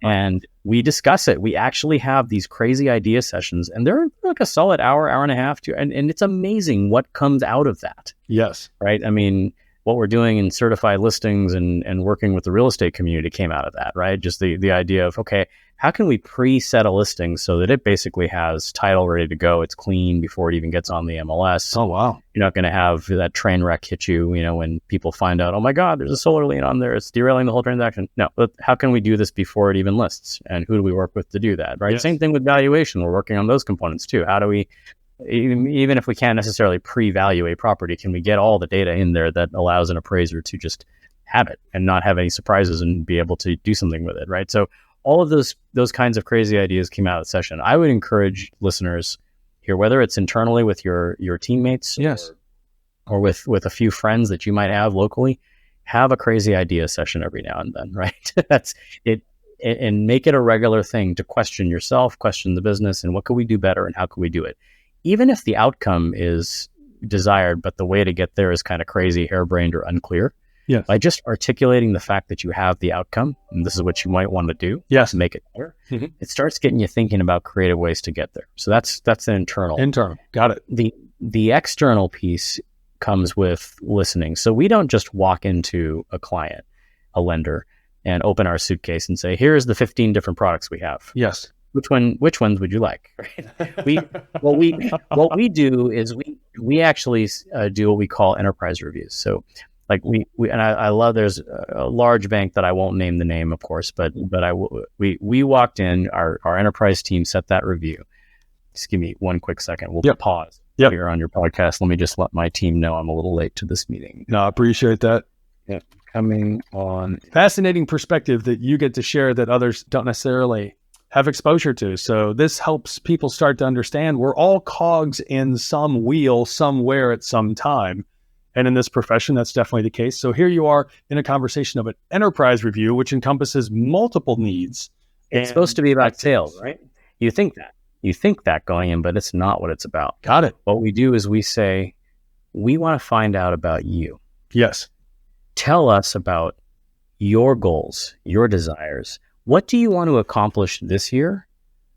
Speaker 3: And we discuss it. We actually have these crazy idea sessions, and they're like a solid hour and a half, and it's amazing what comes out of that.
Speaker 2: Yes.
Speaker 3: Right? I mean, what we're doing in certified listings and working with the real estate community came out of that, right? Just the idea of, okay, how can we pre-set a listing so that it basically has title ready to go? It's clean before it even gets on the MLS.
Speaker 2: Oh, wow.
Speaker 3: You're not going to have that train wreck hit you, when people find out, oh my God, there's a solar lien on there. It's derailing the whole transaction. No, but how can we do this before it even lists? And who do we work with to do that, right? Yes. Same thing with valuation. We're working on those components too. How do we, even if we can't necessarily pre-value a property, can we get all the data in there that allows an appraiser to just have it and not have any surprises and be able to do something with it, right? So all of those kinds of crazy ideas came out of the session. I would encourage listeners here, whether it's internally with your teammates,
Speaker 2: yes,
Speaker 3: or with a few friends that you might have locally, have a crazy idea session every now and then, right? That's it, and make it a regular thing to question yourself, question the business, and what could we do better and how could we do it? Even if the outcome is desired, but the way to get there is kind of crazy, harebrained, or unclear.
Speaker 2: Yes.
Speaker 3: By just articulating the fact that you have the outcome, and this is what you might want to do,
Speaker 2: yes,
Speaker 3: to make it better, it starts getting you thinking about creative ways to get there. So that's an internal.
Speaker 2: Internal. Got it.
Speaker 3: The external piece comes with listening. So we don't just walk into a client, a lender, and open our suitcase and say, here's the 15 different products we have.
Speaker 2: Yes.
Speaker 3: Which ones would you like? What we do is we actually do what we call enterprise reviews. So like I love, there's a large bank that I won't name the name, of course, but we walked in, our enterprise team set that review. Just give me one quick second. We'll pause here on your podcast. Let me just let my team know I'm a little late to this meeting.
Speaker 2: No, I appreciate that.
Speaker 3: Yeah, coming on.
Speaker 2: Fascinating perspective that you get to share that others don't necessarily have exposure to. So this helps people start to understand we're all cogs in some wheel somewhere at some time. And in this profession, that's definitely the case. So here you are in a conversation of an enterprise review, which encompasses multiple needs.
Speaker 3: It's supposed to be about sales, right? You think that going in, but it's not what it's about.
Speaker 2: Got it.
Speaker 3: What we do is we say, we want to find out about you.
Speaker 2: Yes.
Speaker 3: Tell us about your goals, your desires. What do you want to accomplish this year?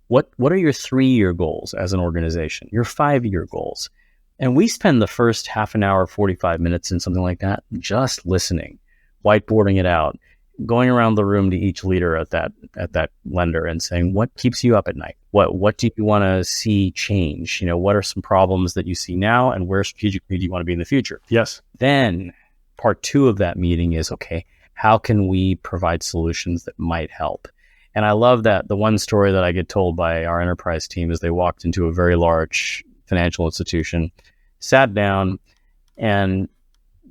Speaker 3: What are your 3-year goals as an organization, your 5-year goals? And we spend the first half an hour, 45 minutes in something like that, just listening, whiteboarding it out, going around the room to each leader at that lender and saying, what keeps you up at night? What do you want to see change? What are some problems that you see now, and where strategically do you want to be in the future?
Speaker 2: Yes.
Speaker 3: Then part 2 of that meeting is, okay, how can we provide solutions that might help? And I love that the one story that I get told by our enterprise team is they walked into a very large financial institution, sat down, and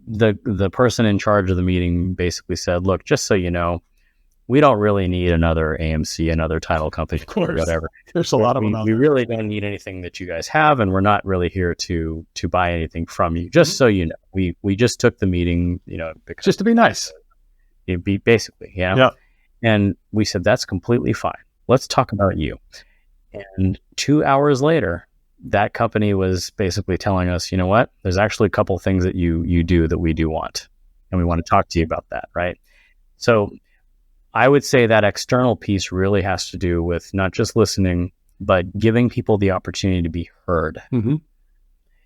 Speaker 3: the person in charge of the meeting basically said, look, just so you know, we don't really need another AMC, another title company, or whatever.
Speaker 2: There's a lot of them out
Speaker 3: we
Speaker 2: there.
Speaker 3: really don't need anything that you guys have, and we're not really here to buy anything from you. Just so you know, we just took the meeting, because
Speaker 2: just to be nice.
Speaker 3: It'd be basically,
Speaker 2: Yeah.
Speaker 3: And we said, that's completely fine. Let's talk about you. And 2 hours later, that company was basically telling us, you know what, there's actually a couple of things that you do that we do want, and we want to talk to you about that, right? So I would say that external piece really has to do with not just listening, but giving people the opportunity to be heard.
Speaker 2: Mm-hmm.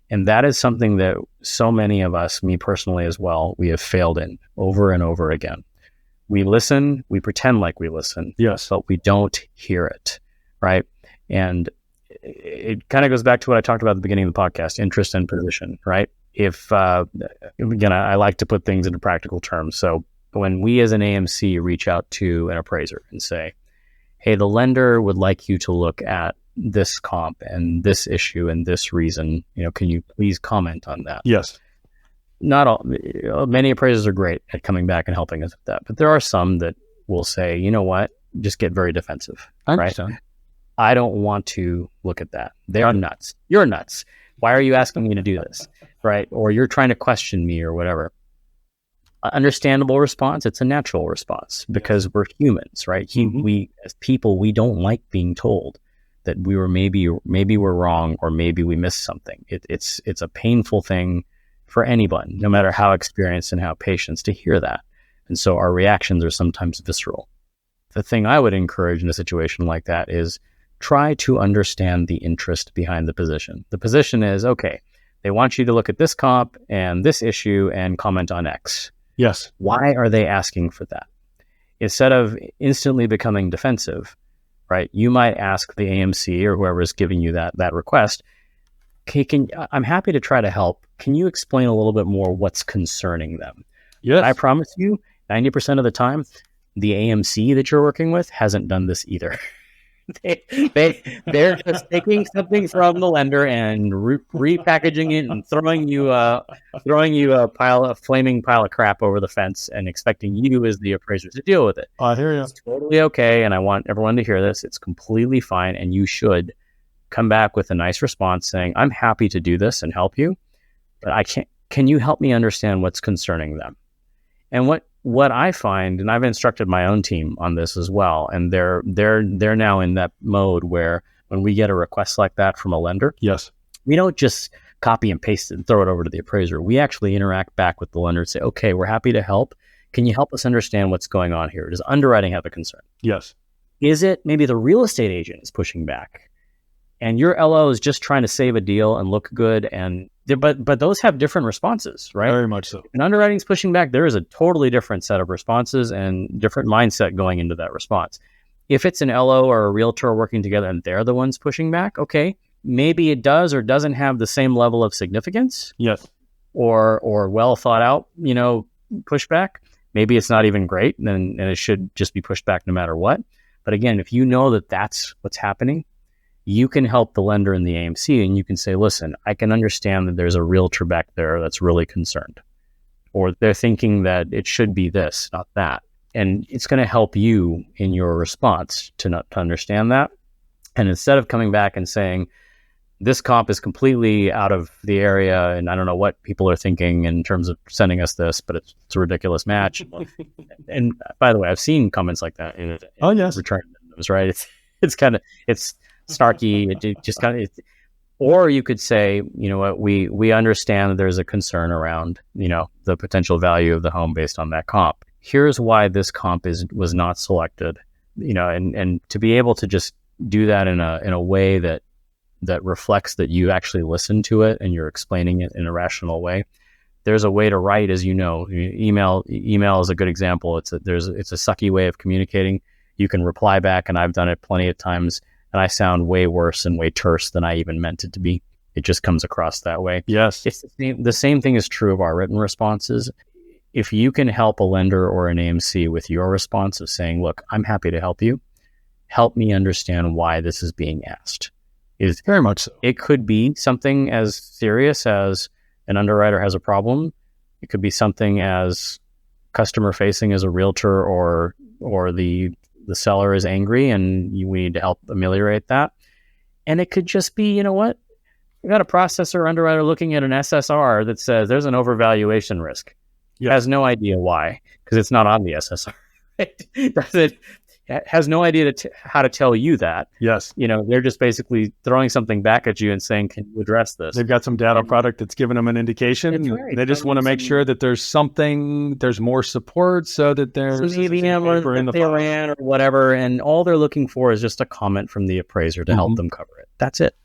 Speaker 3: And that is something that so many of us, me personally as well, we have failed in over and over again. We listen, we pretend like we listen,
Speaker 2: yes,
Speaker 3: but we don't hear it, right? And it kind of goes back to what I talked about at the beginning of the podcast, interest and position, right? If, again, I like to put things into practical terms. So when we as an AMC reach out to an appraiser and say, hey, the lender would like you to look at this comp and this issue and this reason, can you please comment on that?
Speaker 2: Yes.
Speaker 3: Not all, many appraisers are great at coming back and helping us with that, but there are some that will say, you know what, just get very defensive, right? I don't want to look at that. They are nuts. You're nuts. Why are you asking me to do this, right? Or you're trying to question me or whatever. Understandable response. It's a natural response because we're humans, right? We as people, we don't like being told that we were maybe we're wrong or maybe we missed something. It's a painful thing for anyone, no matter how experienced and how patient, to hear that. And so our reactions are sometimes visceral. The thing I would encourage in a situation like that is try to understand the interest behind the position. The position is, okay, they want you to look at this comp and this issue and comment on X.
Speaker 2: Yes.
Speaker 3: Why are they asking for that? Instead of instantly becoming defensive, right? You might ask the AMC or whoever is giving you that request, okay, I'm happy to try to help. Can you explain a little bit more what's concerning them?
Speaker 2: Yes.
Speaker 3: I promise you, 90% of the time, the AMC that you're working with hasn't done this either. They're just taking something from the lender and repackaging it and throwing you a flaming pile of crap over the fence and expecting you as the appraiser to deal with it.
Speaker 2: I hear you.
Speaker 3: It's totally okay, and I want everyone to hear this. It's completely fine, and you should come back with a nice response saying, I'm happy to do this and help you, but can you help me understand what's concerning them? And what I find, and I've instructed my own team on this as well, and they're now in that mode where when we get a request like that from a lender,
Speaker 2: yes,
Speaker 3: we don't just copy and paste it and throw it over to the appraiser. We actually interact back with the lender and say, okay, we're happy to help. Can you help us understand what's going on here? Does underwriting have a concern?
Speaker 2: Yes.
Speaker 3: Is it maybe the real estate agent is pushing back? and your LO is just trying to save a deal and look good, but those have different responses, right?
Speaker 2: Very much so.
Speaker 3: And underwriting's pushing back, there is a totally different set of responses and different mindset going into that response. If it's an LO or a realtor working together and they're the ones pushing back, okay, maybe it does or doesn't have the same level of significance.
Speaker 2: Yes.
Speaker 3: Or well thought out, pushback. Maybe it's not even great, and it should just be pushed back no matter what. But again, if you know that that's what's happening, you can help the lender in the AMC, and you can say, listen, I can understand that there's a realtor back there that's really concerned, or they're thinking that it should be this, not that. And it's going to help you in your response to understand that. And instead of coming back and saying, this comp is completely out of the area, and I don't know what people are thinking in terms of sending us this, but it's a ridiculous match. And by the way, I've seen comments like that in return memos, right? It's kind of, it's snarky. It just kind of, or you could say, you know what, we understand that there's a concern around, the potential value of the home based on that comp. Here's why this comp was not selected, and to be able to just do that in a way that reflects that you actually listen to it and you're explaining it in a rational way. There's a way to write, as you know. Email is a good example. It's a sucky way of communicating. You can reply back, and I've done it plenty of times, and I sound way worse and way terse than I even meant it to be. It just comes across that way.
Speaker 2: Yes.
Speaker 3: It's the same thing is true of our written responses. If you can help a lender or an AMC with your response of saying, look, I'm happy to help you. Help me understand why this is being asked. Is
Speaker 2: very much so.
Speaker 3: It could be something as serious as an underwriter has a problem. It could be something as customer facing as a realtor or the seller is angry and we need to help ameliorate that. And it could just be, you know what? We got a processor underwriter looking at an SSR that says there's an overvaluation risk. Yes. Has no idea why, because it's not on the SSR. Right? Has no idea how to tell you that.
Speaker 2: Yes.
Speaker 3: They're just basically throwing something back at you and saying, can you address this?
Speaker 2: They've got some data product that's giving them an indication. Right. They just want to make sure that there's more support so that there's
Speaker 3: some AVM or they ran or whatever. And all they're looking for is just a comment from the appraiser to help them cover it. That's it.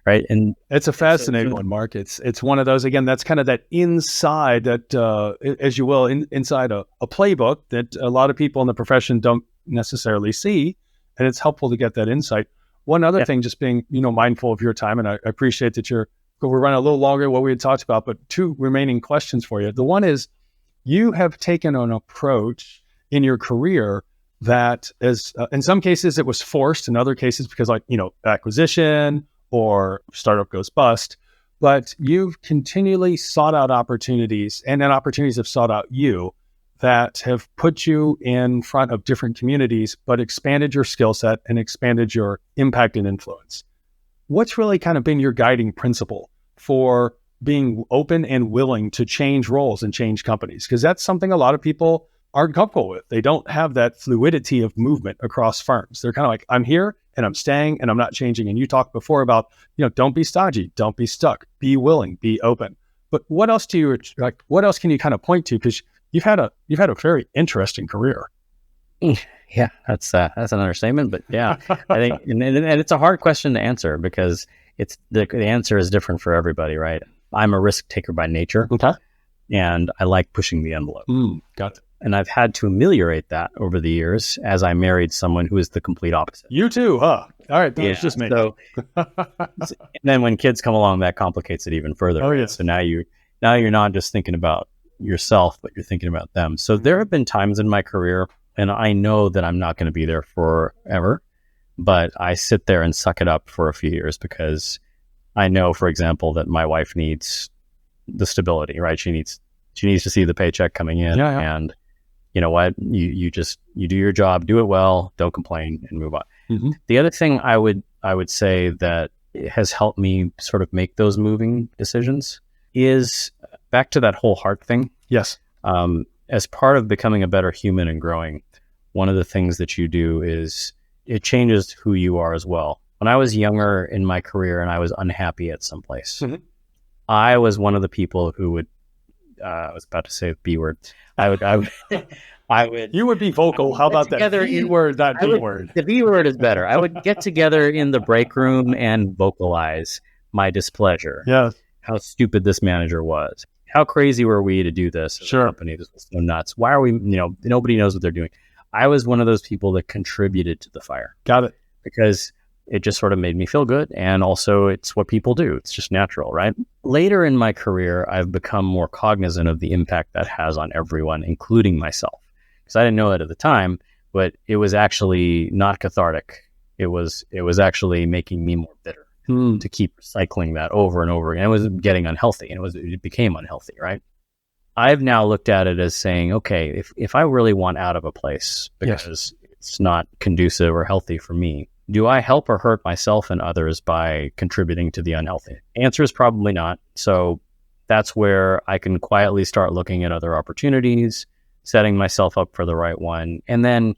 Speaker 3: Right. And
Speaker 2: it's a fascinating one, Mark. It's one of those, again, that's kind of that inside that, as you will, inside a playbook that a lot of people in the profession don't necessarily see, and it's helpful to get that insight. One other thing, just being mindful of your time, and I appreciate that we're running a little longer than what we had talked about, but two remaining questions for you. The one is, you have taken an approach in your career that is in some cases it was forced, in other cases because acquisition or startup goes bust, but you've continually sought out opportunities, and then opportunities have sought out you, that have put you in front of different communities, but expanded your skill set and expanded your impact and influence. What's really kind of been your guiding principle for being open and willing to change roles and change companies? Because that's something a lot of people aren't comfortable with. They don't have that fluidity of movement across firms. They're kind of like, I'm here and I'm staying and I'm not changing. And you talked before about, don't be stodgy, don't be stuck, be willing, be open. But what else what else can you kind of point to? Because you've had a very interesting career.
Speaker 3: Yeah, that's an understatement, but yeah, I think, and it's a hard question to answer because it's the answer is different for everybody, right? I'm a risk taker by nature, and I like pushing the envelope.
Speaker 2: Got it.
Speaker 3: And I've had to ameliorate that over the years as I married someone who is the complete opposite.
Speaker 2: You too, huh? All right, that's just me.
Speaker 3: So, and then when kids come along, that complicates it even further.
Speaker 2: Oh,
Speaker 3: right?
Speaker 2: yes.
Speaker 3: So now you're not just thinking about yourself, but you're thinking about them. So there have been times in my career, and I know that I'm not going to be there forever, but I sit there and suck it up for a few years because I know, for example, that my wife needs the stability, right? She needs to see the paycheck coming in, and you know what? You do your job, do it well, don't complain, and move on. Mm-hmm. The other thing I would say that has helped me sort of make those moving decisions is back to that whole heart thing.
Speaker 2: Yes.
Speaker 3: As part of becoming a better human and growing, one of the things that you do is it changes who you are as well. When I was younger in my career and I was unhappy at some place, I was one of the people who would, I was about to say the B word. I
Speaker 2: You would be vocal. How about that V word, that D word?
Speaker 3: The V word is better. I would get together in the break room and vocalize my displeasure.
Speaker 2: Yeah.
Speaker 3: How stupid this manager was. How crazy were we to do this as a company? This was so nuts. Why are we, nobody knows what they're doing. I was one of those people that contributed to the fire.
Speaker 2: Got it.
Speaker 3: Because it just sort of made me feel good. And also it's what people do. It's just natural, right? Later in my career, I've become more cognizant of the impact that has on everyone, including myself. Because I didn't know that at the time, but it was actually not cathartic. It was actually making me more bitter to keep recycling that over and over again. It was getting unhealthy, and it became unhealthy, right? I've now looked at it as saying, okay, if I really want out of a place because it's not conducive or healthy for me, do I help or hurt myself and others by contributing to the unhealthy? Answer is probably not. So that's where I can quietly start looking at other opportunities, setting myself up for the right one, and then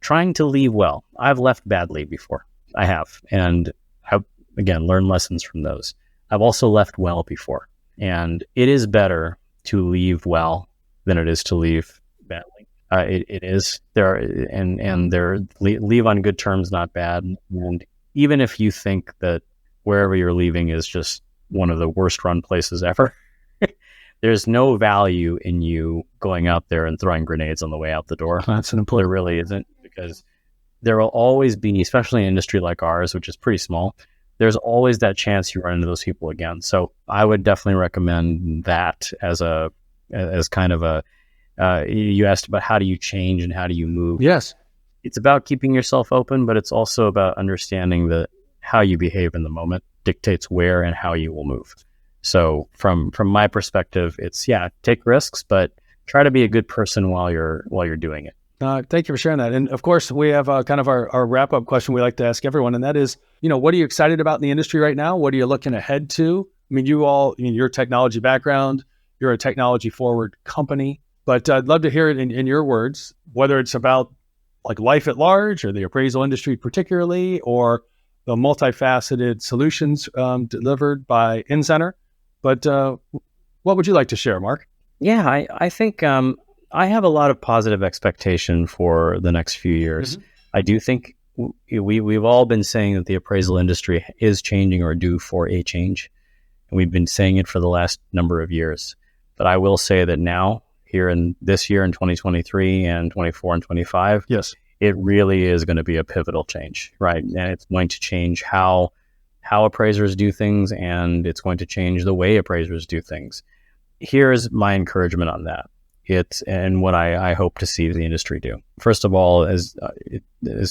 Speaker 3: trying to leave well. I've left badly before. I have. And I've, again, learned lessons from those. I've also left well before. And it is better to leave well than it is to leave badly. It is there, and leave on good terms, not bad. And even if you think that wherever you're leaving is just one of the worst run places ever, there's no value in you going out there and throwing grenades on the way out the door.
Speaker 2: That's an important.
Speaker 3: There really isn't, because there will always be, especially in an industry like ours, which is pretty small, there's always that chance you run into those people again. So I would definitely recommend that as kind of a, you asked about how do you change and how do you move?
Speaker 2: Yes.
Speaker 3: It's about keeping yourself open, but it's also about understanding that how you behave in the moment dictates where and how you will move. So from my perspective, it's, take risks, but try to be a good person while you're doing it.
Speaker 2: Thank you for sharing that. And of course, we have kind of our wrap-up question we like to ask everyone, and that is, what are you excited about in the industry right now? What are you looking ahead to? I mean, your technology background, you're a technology-forward company, but I'd love to hear it in your words, whether it's about like life at large or the appraisal industry particularly, or the multifaceted solutions delivered by InCenter. But what would you like to share, Mark?
Speaker 3: Yeah, I think I have a lot of positive expectation for the next few years. Mm-hmm. I do think we've all been saying that the appraisal industry is changing or due for a change. And we've been saying it for the last number of years. But I will say that now, here in this year in 2023 and 24 and 25, it really is going to be a pivotal change, right? And it's going to change how appraisers do things, and it's going to change the way appraisers do things. Here's my encouragement on that. And what I hope to see the industry do. First of all, as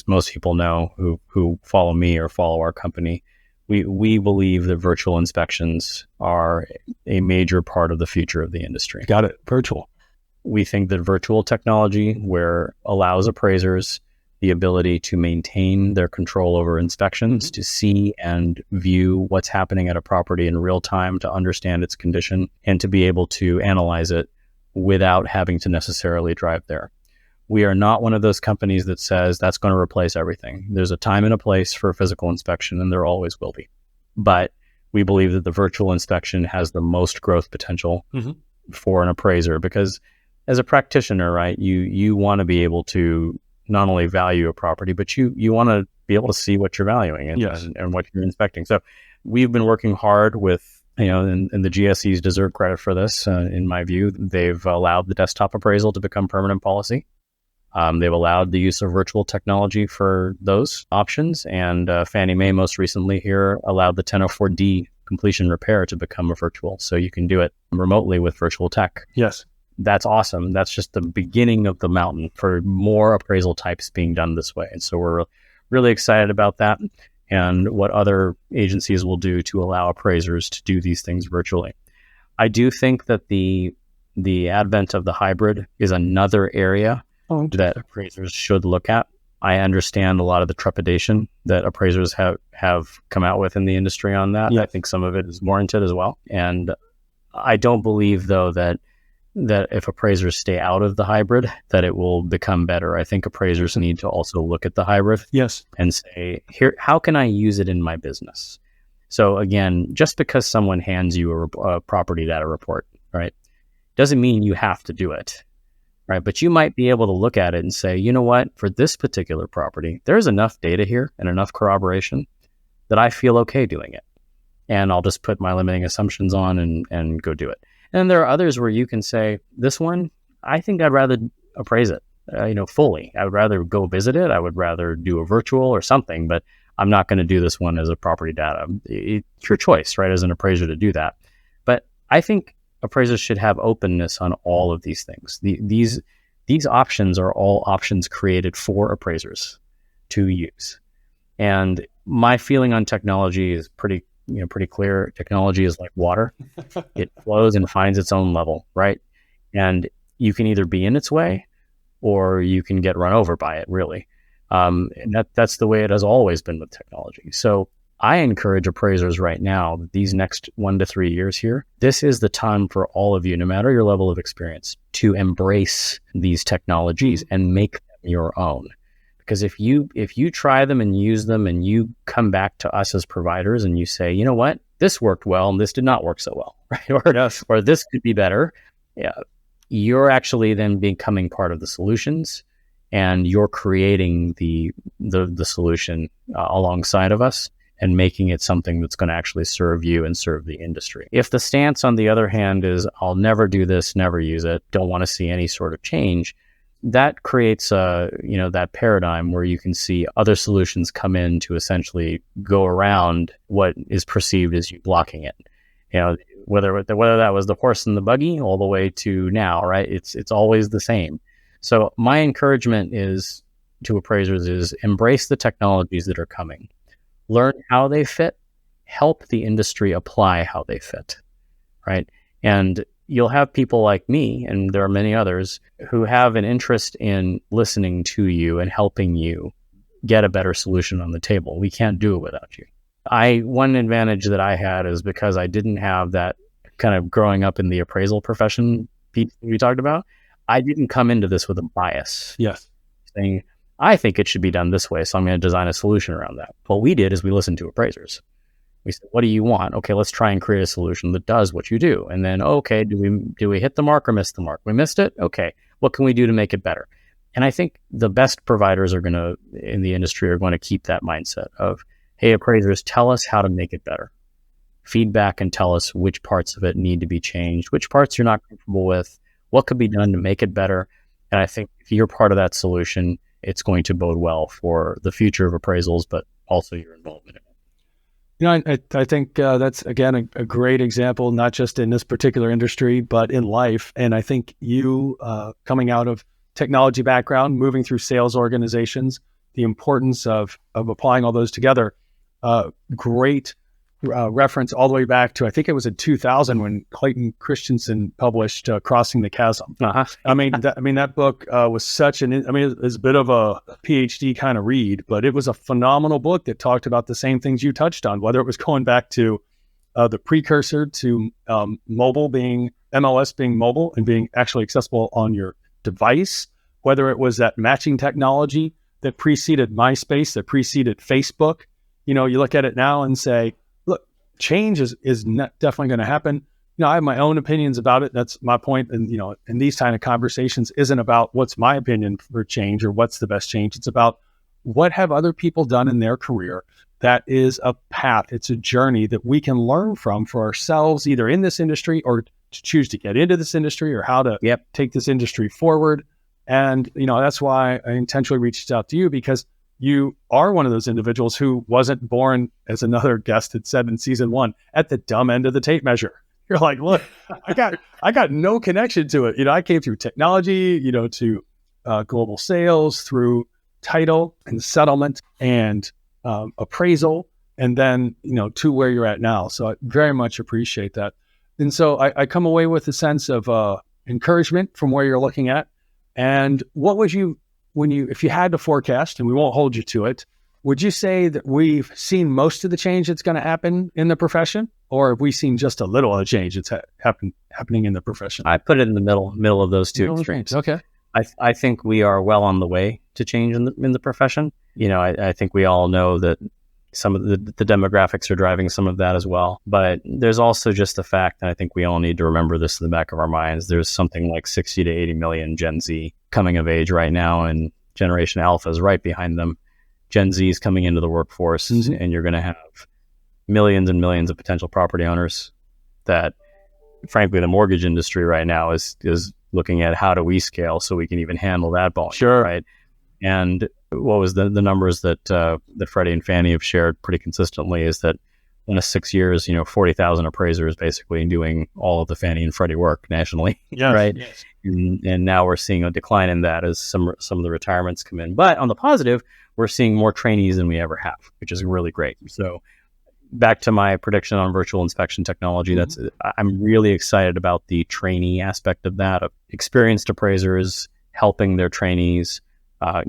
Speaker 3: most people know who follow me or follow our company, we believe that virtual inspections are a major part of the future of the industry.
Speaker 2: Got it. Virtual.
Speaker 3: We think that virtual technology allows appraisers the ability to maintain their control over inspections, to see and view what's happening at a property in real time, to understand its condition, and to be able to analyze it without having to necessarily drive there. We are not one of those companies that says that's going to replace everything. There's a time and a place for physical inspection, and there always will be. But we believe that the virtual inspection has the most growth potential for an appraiser, because as a practitioner, right, you want to be able to not only value a property, but you want to be able to see what you're valuing and what you're inspecting. So we've been working hard with, and the GSEs deserve credit for this. In my view, they've allowed the desktop appraisal to become permanent policy. They've allowed the use of virtual technology for those options. And Fannie Mae most recently here allowed the 1004D completion repair to become a virtual. So you can do it remotely with virtual tech.
Speaker 2: Yes.
Speaker 3: That's awesome. That's just the beginning of the mountain for more appraisal types being done this way. And so we're really excited about that and what other agencies will do to allow appraisers to do these things virtually. I do think that the advent of the hybrid is another area that appraisers should look at. I understand a lot of the trepidation that appraisers have come out with in the industry on that. Yeah. I think some of it is warranted as well. And I don't believe, though, that if appraisers stay out of the hybrid, that it will become better. I think appraisers need to also look at the hybrid and say, here, how can I use it in my business? So again, just because someone hands you a property data report, right, doesn't mean you have to do it. right? But you might be able to look at it and say, you know what, for this particular property, there's enough data here and enough corroboration that I feel okay doing it. And I'll just put my limiting assumptions on and go do it. And there are others where you can say, this one, I think I'd rather appraise it, fully. I would rather go visit it. I would rather do a virtual or something, but I'm not going to do this one as a property data. It's your choice, right, as an appraiser to do that. But I think appraisers should have openness on all of these things. These options are all options created for appraisers to use. And my feeling on technology is pretty clear. Technology is like water. It flows and finds its own level, right? And you can either be in its way or you can get run over by it, really. And that's the way it has always been with technology. So I encourage appraisers right now, these next 1 to 3 years here, this is the time for all of you, no matter your level of experience, to embrace these technologies and make them your own. Because if you try them and use them and you come back to us as providers and you say, you know what, this worked well and this did not work so well, right? Or this could be better. Yeah, you're actually then becoming part of the solutions, and you're creating the solution alongside of us and making it something that's going to actually serve you and serve the industry. If the stance, on the other hand, is I'll never do this, never use it, don't want to see any sort of change, that creates that paradigm where you can see other solutions come in to essentially go around what is perceived as you blocking it. Whether that was the horse and the buggy all the way to now, right? It's always the same. So my encouragement is to appraisers is embrace the technologies that are coming, learn how they fit, help the industry apply how they fit, right? And you'll have people like me, and there are many others, who have an interest in listening to you and helping you get a better solution on the table. We can't do it without you. One advantage that I had is because I didn't have that kind of growing up in the appraisal profession piece we talked about. I didn't come into this with a bias.
Speaker 2: Yes.
Speaker 3: Saying, I think it should be done this way, so I'm going to design a solution around that. What we did is we listened to appraisers. We said, what do you want? Okay, let's try and create a solution that does what you do. And then, okay, do we hit the mark or miss the mark? We missed it? Okay, what can we do to make it better? And I think the best providers in the industry are going to keep that mindset of, hey, appraisers, tell us how to make it better. Feedback and tell us which parts of it need to be changed, which parts you're not comfortable with, what could be done to make it better. And I think if you're part of that solution, it's going to bode well for the future of appraisals, but also your involvement in it.
Speaker 2: I think that's, again, a great example, not just in this particular industry, but in life. And I think you, coming out of technology background, moving through sales organizations, the importance of applying all those together, great reference all the way back to, I think it was in 2000 when Clayton Christensen published Crossing the Chasm.
Speaker 3: Uh-huh.
Speaker 2: That book was such it's a bit of a PhD kind of read, but it was a phenomenal book that talked about the same things you touched on, whether it was going back to the precursor to mobile being MLS being mobile and being actually accessible on your device, whether it was that matching technology that preceded MySpace, that preceded Facebook. You look at it now and say, look, change is definitely going to happen. I have my own opinions about it. That's my point. And, in these kind of conversations isn't about what's my opinion for change or what's the best change. It's about what have other people done in their career. That is a path. It's a journey that we can learn from for ourselves, either in this industry or to choose to get into this industry or how to take this industry forward. And, that's why I intentionally reached out to you, because you are one of those individuals who wasn't born, as another guest had said in season 1, at the dumb end of the tape measure. You're like, look, I got no connection to it. I came through technology, to global sales, through title and settlement and appraisal, and then, to where you're at now. So I very much appreciate that. And so I come away with a sense of encouragement from where you're looking at. And what would you, if you had to forecast, and we won't hold you to it, would you say that we've seen most of the change that's going to happen in the profession, or have we seen just a little of the change that's happening in the profession?
Speaker 3: I put it in the middle of those two extremes.
Speaker 2: Okay.
Speaker 3: I think we are well on the way to change in the profession. I think we all know that Some of the demographics are driving some of that as well. But there's also just the fact, and I think we all need to remember this in the back of our minds, there's something like 60 to 80 million Gen Z coming of age right now, and Generation Alpha is right behind them. Gen Z is coming into the workforce, and you're going to have millions and millions of potential property owners that, frankly, the mortgage industry right now is looking at how do we scale so we can even handle that volume.
Speaker 2: Sure.
Speaker 3: Right. And what was the numbers that Freddie and Fannie have shared pretty consistently is that in 6 years, 40,000 appraisers basically doing all of the Fannie and Freddie work nationally.
Speaker 2: Yes,
Speaker 3: right.
Speaker 2: Yes.
Speaker 3: And now we're seeing a decline in that as some of the retirements come in. But on the positive, we're seeing more trainees than we ever have, which is really great. So back to my prediction on virtual inspection technology, I'm really excited about the trainee aspect of that, of experienced appraisers helping their trainees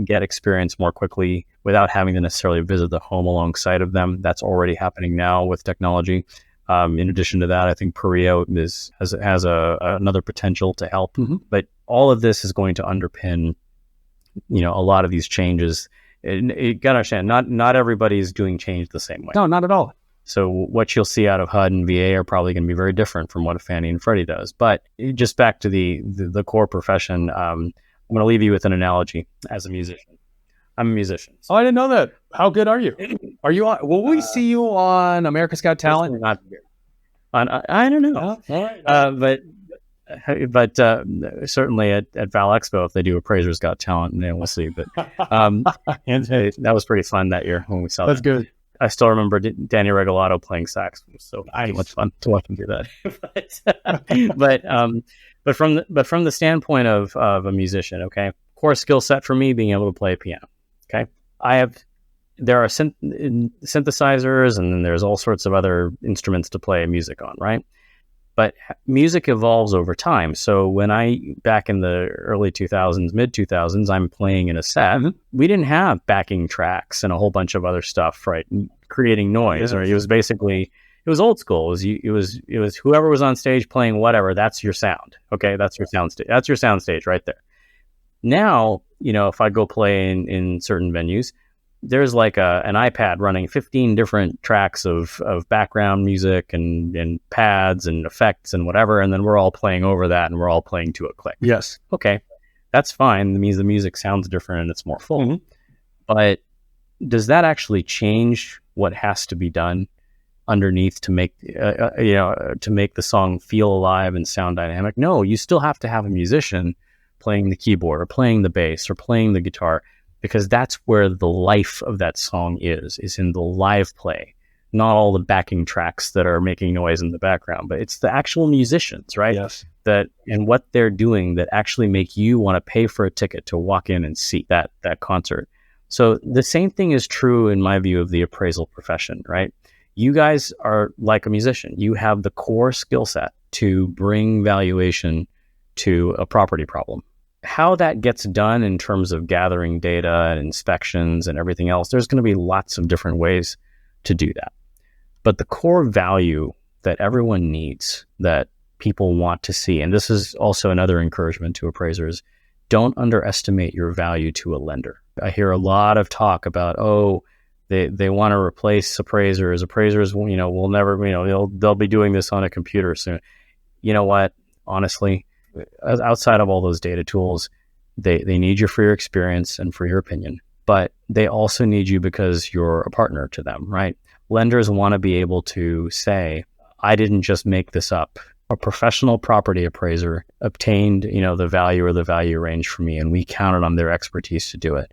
Speaker 3: get experience more quickly without having to necessarily visit the home alongside of them. That's already happening now with technology. In addition to that, I think PahRooZings has another potential to help. But all of this is going to underpin, a lot of these changes. You got to understand, not everybody is doing change the same way.
Speaker 2: No, not at all.
Speaker 3: So what you'll see out of HUD and VA are probably going to be very different from what a Fannie and Freddie does. But just back to the core profession, I'm going to leave you with an analogy as a musician. I'm a musician.
Speaker 2: Oh, I didn't know that. How good are you? Are you on? Will we see you on America's Got Talent?
Speaker 3: Not I don't know.
Speaker 2: All right.
Speaker 3: But certainly at Val Expo, if they do Appraisers Got Talent, then we'll see. But that was pretty fun that year when we saw
Speaker 2: That's
Speaker 3: that.
Speaker 2: good.
Speaker 3: I still remember Danny Regalado playing sax. It was so much fun to watch him do that. but from the standpoint of a musician, okay, core skill set for me being able to play piano. Okay, there are synthesizers, and then there's all sorts of other instruments to play music on, right? But music evolves over time. So when back in the early 2000s, mid 2000s, I'm playing in a set, we didn't have backing tracks and a whole bunch of other stuff, right? Creating noise, or it was old school. It was whoever was on stage playing whatever, that's your sound. Okay. That's your sound stage. That's your sound stage right there. Now, if I go play in certain venues, there's like an iPad running 15 different tracks of background music and pads and effects and whatever. And then we're all playing over that, and we're all playing to a click.
Speaker 2: Yes.
Speaker 3: Okay. That's fine. That means the music sounds different and it's more full. But does that actually change what has to be done underneath to make, to make the song feel alive and sound dynamic? No, you still have to have a musician playing the keyboard or playing the bass or playing the guitar, because that's where the life of that song is in the live play, not all the backing tracks that are making noise in the background, but it's the actual musicians, right?
Speaker 2: Yes.
Speaker 3: That and what they're doing that actually make you want to pay for a ticket to walk in and see that concert. So the same thing is true in my view of the appraisal profession, right? You guys are like a musician. You have the core skill set to bring valuation to a property problem. How that gets done in terms of gathering data and inspections and everything else, there's going to be lots of different ways to do that. But the core value that everyone needs, that people want to see, and this is also another encouragement to appraisers, don't underestimate your value to a lender. I hear a lot of talk about, they want to replace appraisers. Appraisers, will never, they'll be doing this on a computer soon. You know what? Honestly, outside of all those data tools, they need you for your experience and for your opinion, but they also need you because you're a partner to them, right? Lenders want to be able to say, I didn't just make this up. A professional property appraiser obtained, the value or the value range for me, and we counted on their expertise to do it.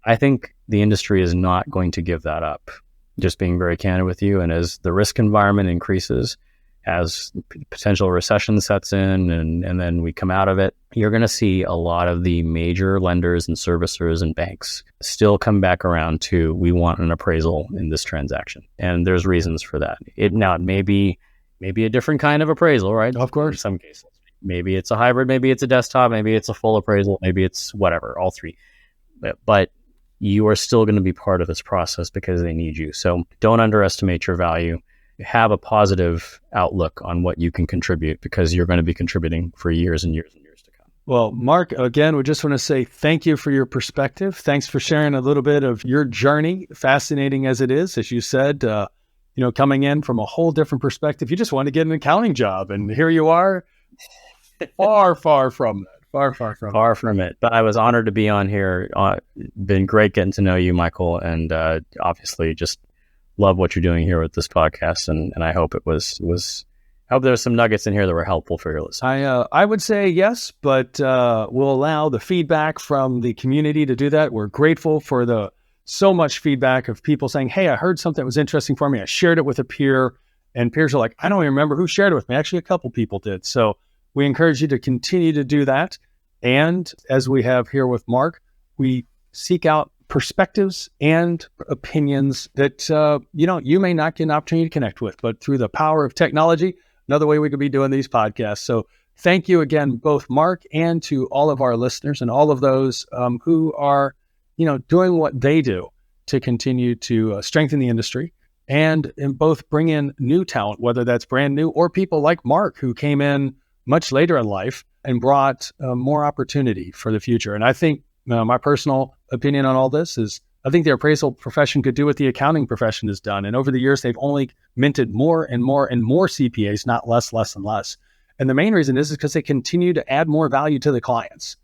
Speaker 3: I think the industry is not going to give that up, just being very candid with you. And as the risk environment increases, as potential recession sets in and then we come out of it, you're going to see a lot of the major lenders and servicers and banks still come back around to, we want an appraisal in this transaction. And there's reasons for that. It may be a different kind of appraisal, right?
Speaker 2: Of course.
Speaker 3: In some cases. Maybe it's a hybrid, maybe it's a desktop, maybe it's a full appraisal, maybe it's whatever, all three. But you are still going to be part of this process because they need you. So don't underestimate your value. Have a positive outlook on what you can contribute, because you're going to be contributing for years and years and years to come.
Speaker 2: Well, Mark, again, we just want to say thank you for your perspective. Thanks for sharing a little bit of your journey, fascinating as it is. As you said, coming in from a whole different perspective, you just wanted to get an accounting job, and here you are, far from that. Far from it. But I was honored to be on here. Been great getting to know you, Michael, and obviously just love what you're doing here with this podcast. And I hope it was. I hope there's some nuggets in here that were helpful for your listeners. I would say yes, but we'll allow the feedback from the community to do that. We're grateful for so much feedback of people saying, hey, I heard something that was interesting for me. I shared it with a peer, and peers are like, I don't even remember who shared it with me. Actually, a couple people did. So we encourage you to continue to do that. And as we have here with Mark, we seek out perspectives and opinions that, you may not get an opportunity to connect with, but through the power of technology, another way we could be doing these podcasts. So thank you again, both Mark and to all of our listeners and all of those who are, doing what they do to continue to strengthen the industry and both bring in new talent, whether that's brand new or people like Mark who came in much later in life and brought more opportunity for the future. And I think my personal opinion on all this is I think the appraisal profession could do what the accounting profession has done. And over the years, they've only minted more and more and more CPAs, not less and less. And the main reason is because they continue to add more value to the clients.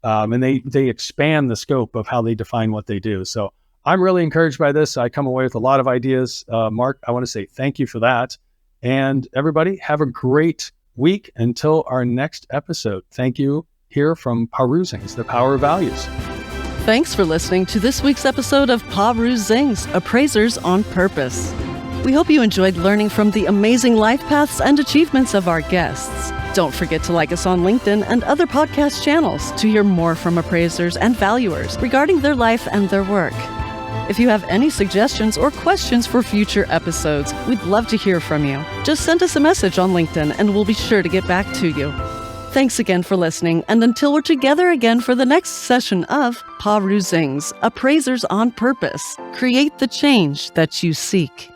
Speaker 2: And they expand the scope of how they define what they do. So I'm really encouraged by this. I come away with a lot of ideas. Mark, I want to say thank you for that. And everybody, have a great week until our next episode. Thank you here from PahRooZings, the Power of Values.
Speaker 1: Thanks for listening to this week's episode of PahRooZings, Appraisers on Purpose. We hope you enjoyed learning from the amazing life paths and achievements of our guests. Don't forget to like us on LinkedIn and other podcast channels to hear more from appraisers and valuers regarding their life and their work. If you have any suggestions or questions for future episodes, we'd love to hear from you. Just send us a message on LinkedIn and we'll be sure to get back to you. Thanks again for listening, and until we're together again for the next session of PahRooZings, Appraisers on Purpose, create the change that you seek.